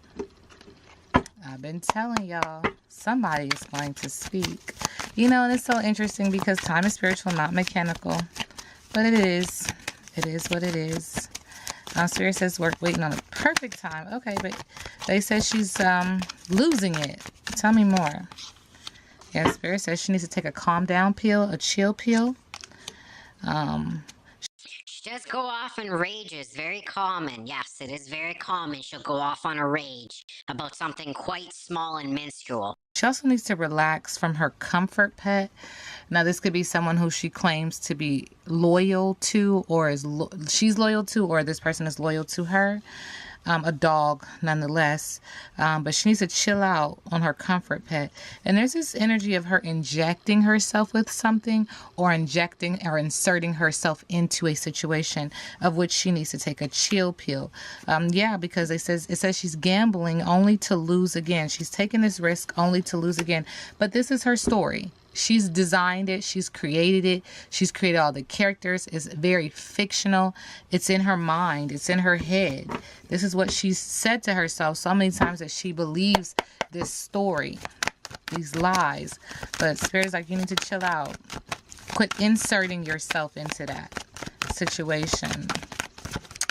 I've been telling y'all, somebody is going to speak. You know, and it's so interesting because time is spiritual, not mechanical. But it is. It is what it is. Spirit says we're waiting on a perfect time. Okay, but they said she's losing it. Tell me more. Yeah, Spirit says she needs to take a calm down pill, a chill pill. She does go off in rages, very common. Yes, it is very common. She'll go off on a rage about something quite small and minuscule. She also needs to relax from her comfort pet. Now, this could be someone who she claims to be loyal to, or she's loyal to, or this person is loyal to her. A dog, nonetheless. But she needs to chill out on her comfort pet. And there's this energy of her injecting herself with something, or injecting or inserting herself into a situation of which she needs to take a chill pill. Yeah, because it says she's gambling only to lose again. She's taking this risk only to lose again. But this is her story. She's designed it. She's created it. She's created all the characters. It's very fictional. It's in her mind. It's in her head. This is what she's said to herself so many times that she believes this story, these lies. But Spirit's like, you need to chill out. Quit inserting yourself into that situation.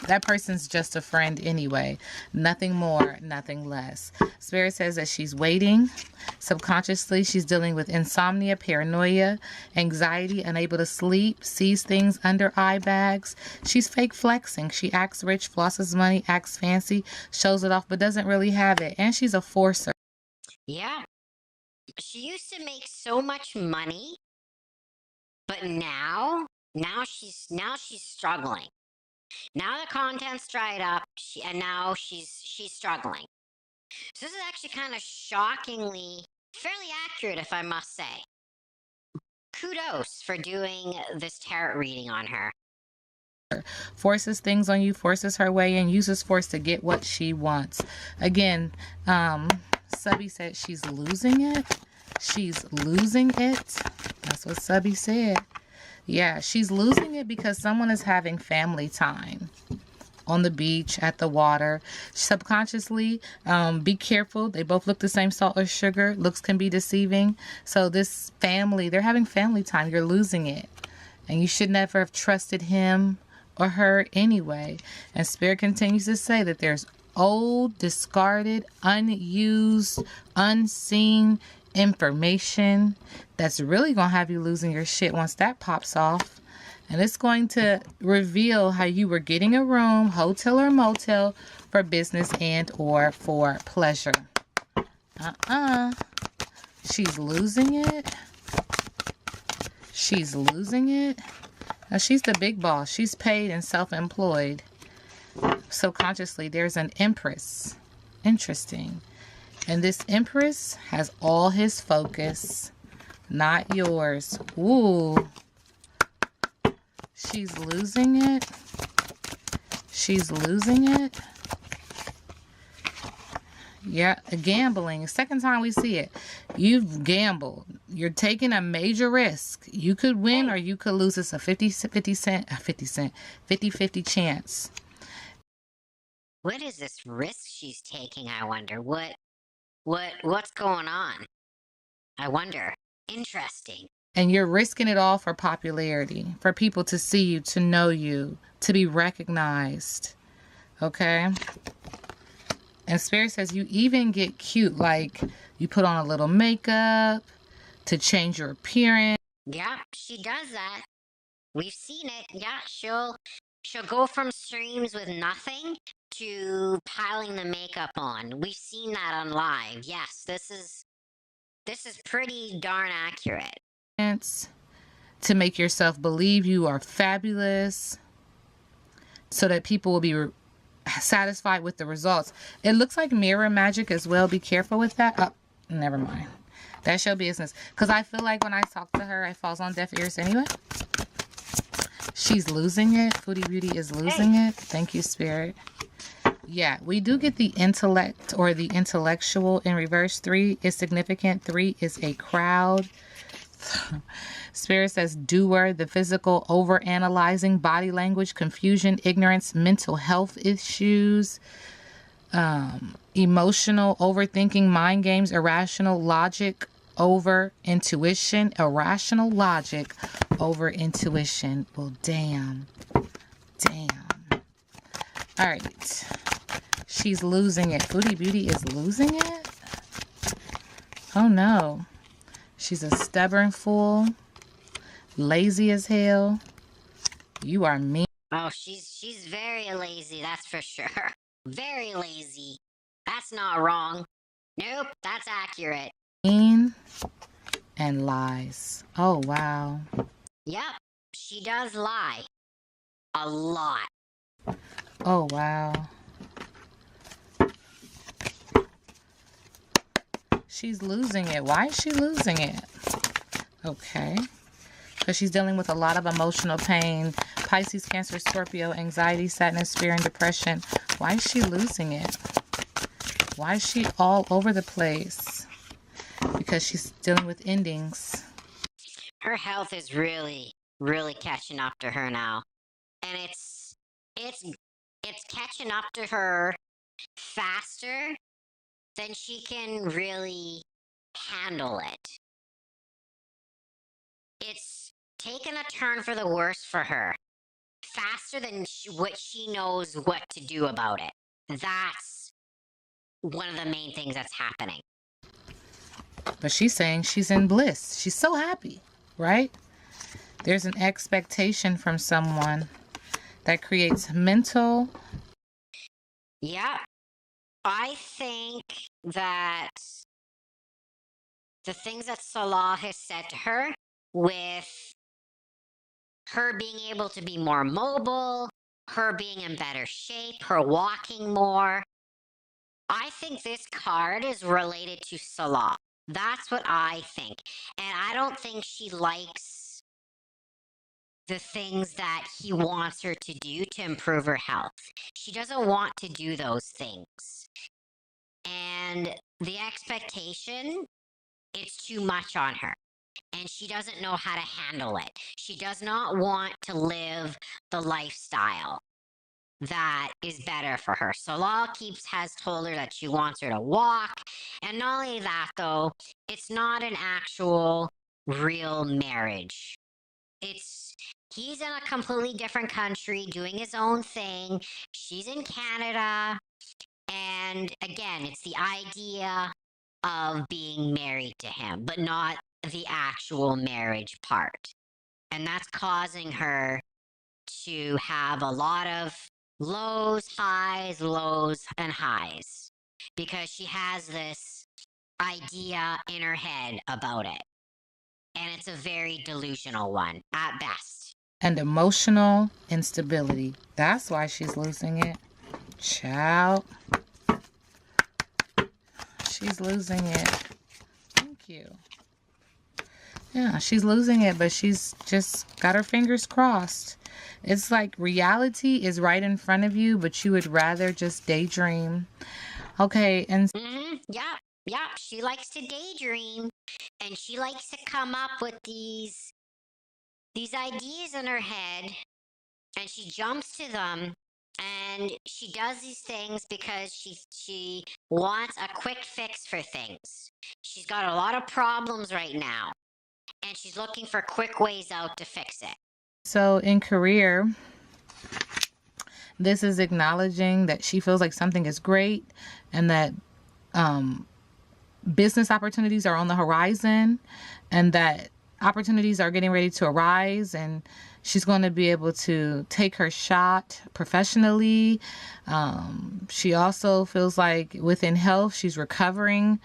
That person's just a friend anyway. Nothing more, nothing less. Spirit says that she's waiting. Subconsciously, she's dealing with insomnia, paranoia, anxiety, unable to sleep, sees things under eye bags. She's fake flexing. She acts rich, flosses money, acts fancy, shows it off, but doesn't really have it. And she's a forcer. Yeah. She used to make so much money, but now she's struggling. Now the content's dried up, and now she's struggling. So this is actually kind of shockingly fairly accurate, if I must say. Kudos for doing this tarot reading on her. Forces things on you, forces her way in, uses force to get what she wants. Again, Subby said she's losing it. She's losing it. That's what Subby said. Yeah, she's losing it because someone is having family time on the beach, at the water. Subconsciously, be careful. They both look the same, salt or sugar. Looks can be deceiving. So this family, they're having family time. You're losing it. And you should never have trusted him or her anyway. And Spirit continues to say that there's old, discarded, unused, unseen information that's really going to have you losing your shit once that pops off. And it's going to reveal how you were getting a room, hotel or motel, for business and or for pleasure. She's losing it. She's losing it. Now, she's the big boss. She's paid and self-employed. Subconsciously, there's an empress. Interesting. And this empress has all his focus, not yours. Ooh. She's losing it. She's losing it. Yeah, gambling. Second time we see it. You've gambled. You're taking a major risk. You could win or you could lose. It's a 50-50 chance. What is this risk she's taking, I wonder? What's going on? I wonder. Interesting. And you're risking it all for popularity, for people to see you, to know you, to be recognized. Okay? And Spirit says you even get cute, like you put on a little makeup to change your appearance. Yeah, she does that. We've seen it. Yeah, she'll go from streams with nothing to piling the makeup on. We've seen that on live. Yes, this is pretty darn accurate. to make yourself believe you are fabulous so that people will be satisfied with the results. It looks like mirror magic as well. Be careful with that. Oh, never mind. That's your business. Because I feel like when I talk to her, it falls on deaf ears anyway. She's losing it. Foodie Beauty is losing it. Thank you, Spirit. Yeah, we do get the intellect or the intellectual in reverse. 3 is significant. 3 is a crowd. Spirit says doer, the physical, over-analyzing, body language, confusion, ignorance, mental health issues, emotional, overthinking, mind games, irrational logic over intuition, irrational logic over intuition. Well, damn. All right. She's losing it. Foodie Beauty is losing it? Oh, no. She's a stubborn fool. Lazy as hell. You are mean. Oh, she's very lazy, that's for sure. Very lazy. That's not wrong. Nope, that's accurate. Mean and lies. Oh, wow. Yep, she does lie. A lot. Oh, wow. She's losing it. Why is she losing it? Okay. Because she's dealing with a lot of emotional pain. Pisces, Cancer, Scorpio, anxiety, sadness, fear, and depression. Why is she losing it? Why is she all over the place? Because she's dealing with endings. Her health is really, really catching up to her now. And it's catching up to her faster than she can really handle it. It's taken a turn for the worse for her. Faster than what she knows what to do about it. That's one of the main things that's happening. But she's saying she's in bliss. She's so happy, right? There's an expectation from someone that creates mental. Yeah. I think that the things that Salah has said to her, with her being able to be more mobile, her being in better shape, her walking more, I think this card is related to Salah. That's what I think. And I don't think she likes the things that he wants her to do to improve her health. She doesn't want to do those things. And the expectation, it's too much on her. And she doesn't know how to handle it. She does not want to live the lifestyle that is better for her. Salah has told her that she wants her to walk. And not only that, though, it's not an actual real marriage. He's in a completely different country doing his own thing. She's in Canada. And again, it's the idea of being married to him, but not the actual marriage part. And that's causing her to have a lot of lows, and highs, because she has this idea in her head about it. And it's a very delusional one at best. And emotional instability. That's why she's losing it. Child. She's losing it. Thank you. Yeah, she's losing it, but she's just got her fingers crossed. It's like reality is right in front of you, but you would rather just daydream. Okay, and Yeah, she likes to daydream, and she likes to come up with these ideas in her head, and she jumps to them, and she does these things because she wants a quick fix for things. She's got a lot of problems right now, and she's looking for quick ways out to fix it. so in career, this is acknowledging that she feels like something is great and that business opportunities are on the horizon and that opportunities are getting ready to arise, and she's going to be able to take her shot professionally. She also feels like within health, she's recovering.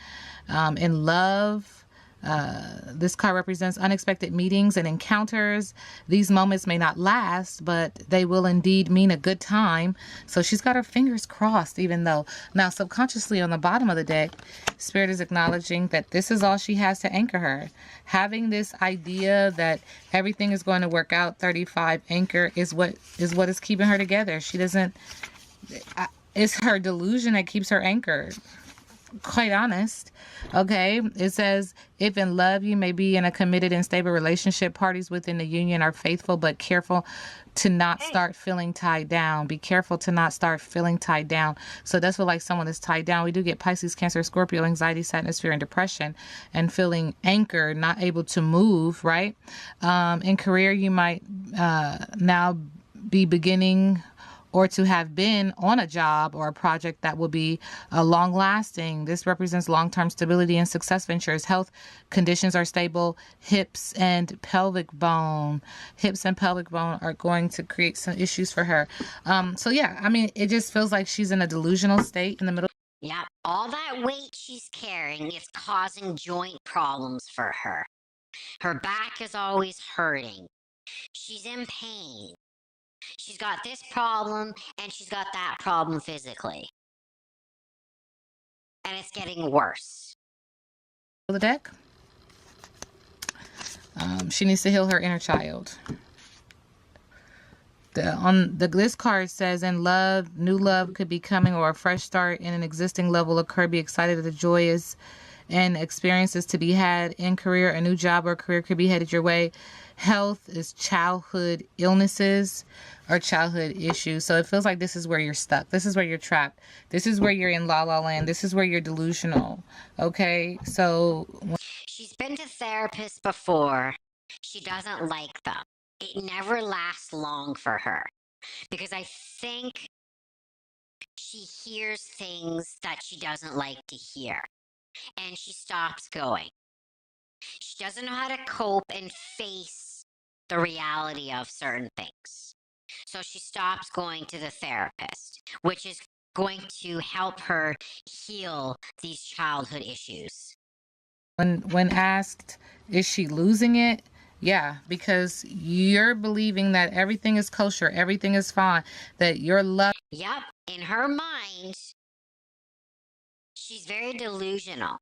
In love, This card represents unexpected meetings and encounters. These moments may not last, but they will indeed mean a good time. So she's got her fingers crossed, even though now subconsciously on the bottom of the deck, Spirit is acknowledging that this is all she has to anchor her. Having this idea that everything is going to work out, 35 anchor is what is keeping her together. She doesn't, it's her delusion that keeps her anchored. Quite honest. Okay, it says, if in love you may be in a committed and stable relationship, parties within the union are faithful but careful to not start feeling tied down. Be careful to not start feeling tied down. So that's what, like, someone is tied down. We do get Pisces, Cancer, Scorpio, anxiety, sadness, fear, and depression, and feeling anchored, not able to move, right? In career, you might now be beginning or to have been on a job or a project that will be long lasting. This represents long-term stability and success ventures. Health conditions are stable. Hips and pelvic bone are going to create some issues for her. So yeah, I mean, it just feels like she's in a delusional state in the middle. Yep, all that weight she's carrying is causing joint problems for her. Her back is always hurting. She's in pain. She's got this problem and she's got that problem physically. And it's getting worse. The deck. She needs to heal her inner child. This card says, in love, new love could be coming, or a fresh start in an existing love will occur. Be excited that the joy is and experiences to be had in career. A new job or career could be headed your way. Health is childhood illnesses or childhood issues. So it feels like this is where you're stuck. This is where you're trapped. This is where you're in la la land. This is where you're delusional. Okay, so she's been to therapists before. She doesn't like them. It never lasts long for her because I think she hears things that she doesn't like to hear and she stops going. She doesn't know how to cope and face the reality of certain things. So she stops going to the therapist, which is going to help her heal these childhood issues. When asked, is she losing it? Yeah, because you're believing that everything is kosher, everything is fine, that your love. Yep, in her mind, she's very delusional.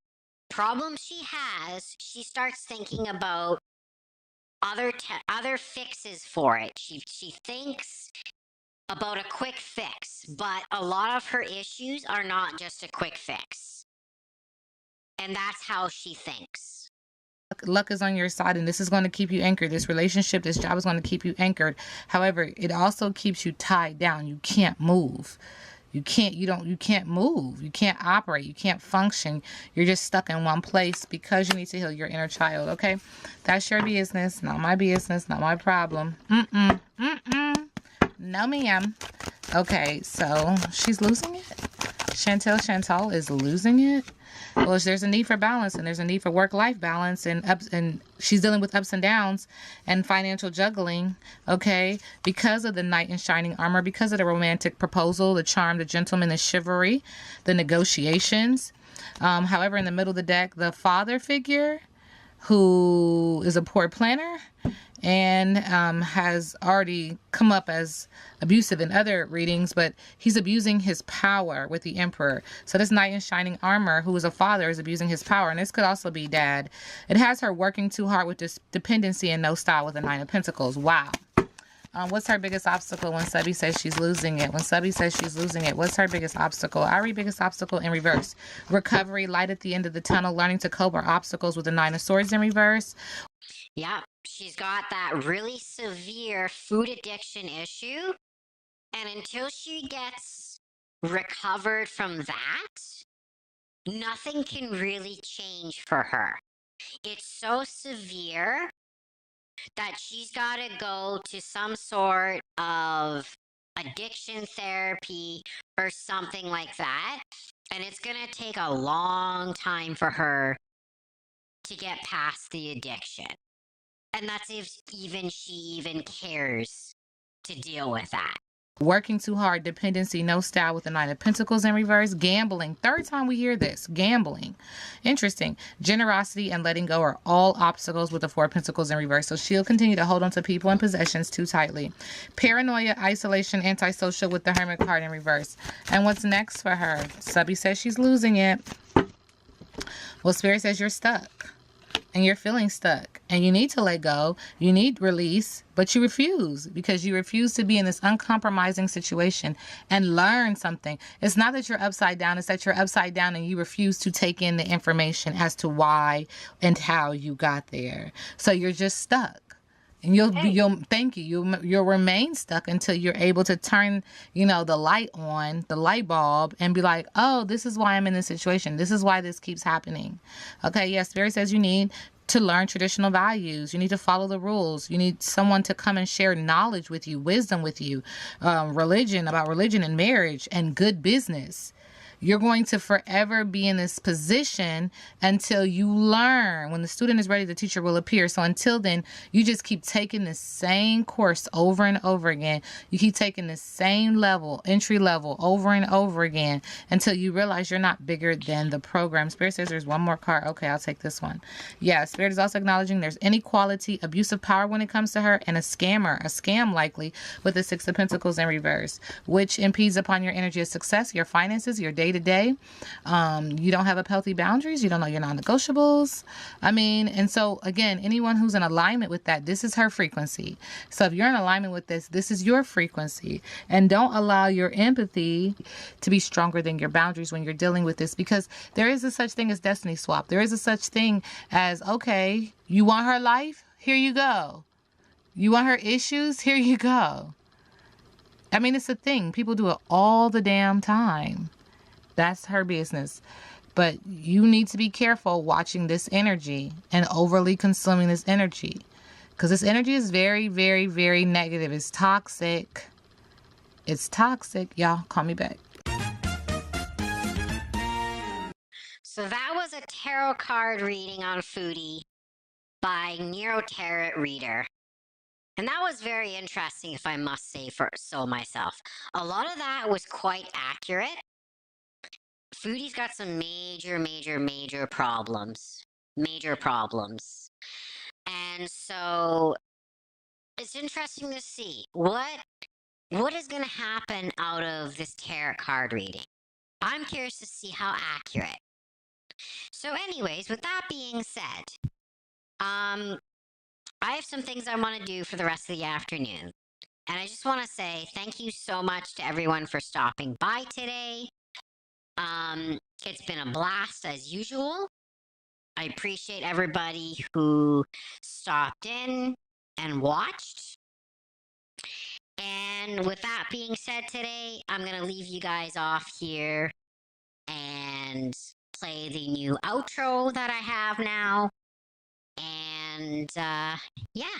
Problem she has, she starts thinking about other fixes for it. She thinks about a quick fix, but a lot of her issues are not just a quick fix. And that's how she thinks. Luck is on your side, and this is going to keep you anchored. This relationship, this job is going to keep you anchored. However, it also keeps you tied down. You can't move. You can't move. You can't operate. You can't function. You're just stuck in one place because you need to heal your inner child. Okay, that's your business, not my business, not my problem. No, ma'am. Okay, so she's losing it. Chantal is losing it. Well, there's a need for balance, and there's a need for work-life balance, and she's dealing with ups and downs and financial juggling, okay, because of the knight in shining armor, because of the romantic proposal, the charm, the gentleman, the chivalry, the negotiations. However, in the middle of the deck, the father figure, who is a poor planner and has already come up as abusive in other readings, but he's abusing his power with the emperor. So this knight in shining armor, who is a father, is abusing his power, and this could also be dad. It has her working too hard with this dependency and no style with the 9 of Pentacles. Wow. What's her biggest obstacle when Subby says she's losing it? When Subby says she's losing it, what's her biggest obstacle? I read biggest obstacle in reverse. Recovery, light at the end of the tunnel, learning to cope with obstacles with the 9 of Swords in reverse. Yeah, she's got that really severe food addiction issue. And until she gets recovered from that, nothing can really change for her. It's so severe that she's got to go to some sort of addiction therapy or something like that. And it's going to take a long time for her to get past the addiction. And that's if she even cares to deal with that. Working too hard, dependency, no style with the Nine of Pentacles in reverse. Gambling. Third time we hear this. Gambling. Interesting. Generosity and letting go are all obstacles with the Four of Pentacles in reverse. So she'll continue to hold on to people and possessions too tightly. Paranoia, isolation, antisocial with the Hermit card in reverse. And what's next for her? Subby says she's losing it. Well, Spirit says you're stuck. And you're feeling stuck and you need to let go. You need release, but you refuse because you refuse to be in this uncompromising situation and learn something. It's not that you're upside down. It's that you're upside down and you refuse to take in the information as to why and how you got there. So you're just stuck. And you'll remain stuck until you're able to turn, the light on, the light bulb, and be like, oh, this is why I'm in this situation. This is why this keeps happening. Okay, yes, Spirit says you need to learn traditional values. You need to follow the rules. You need someone to come and share knowledge with you, wisdom with you, about religion and marriage and good business. You're going to forever be in this position until you learn. When the student is ready, the teacher will appear. So until then, you just keep taking the same course over and over again. You keep taking the same level, entry level, over and over again until you realize you're not bigger than the program. Spirit says there's one more card. Okay, I'll take this one. Yeah, Spirit is also acknowledging there's inequality, abuse of power when it comes to her, and a scam likely with the Six of Pentacles in reverse, which impedes upon your energy of success, your finances, your day-to-day. You don't have up healthy boundaries. You don't know your non-negotiables. And so again, anyone who's in alignment with that, this is her frequency. So if you're in alignment with this is your frequency. And don't allow your empathy to be stronger than your boundaries when you're dealing with this, because there is a such thing as destiny swap. There is a such thing as, okay, you want her life? Here you go. You want her issues? Here you go. It's a thing. People do it all the damn time. That's her business. But you need to be careful watching this energy and overly consuming this energy. Because this energy is very, very, very negative. It's toxic. It's toxic. Y'all, call me back. So that was a tarot card reading on FOODIE by Nero Tarot Reader. And that was very interesting, if I must say so myself. A lot of that was quite accurate. FOODIE's got some major, major, major problems. Major problems. And so it's interesting to see what is going to happen out of this tarot card reading. I'm curious to see how accurate. So anyways, with that being said, I have some things I want to do for the rest of the afternoon. And I just want to say thank you so much to everyone for stopping by today. It's been a blast as usual. I appreciate everybody who stopped in and watched. And with that being said today, I'm going to leave you guys off here and play the new outro that I have now. And yeah,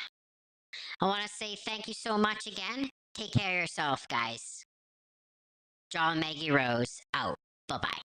I want to say thank you so much again. Take care of yourself, guys. John Maggie Rose out. Bye-bye.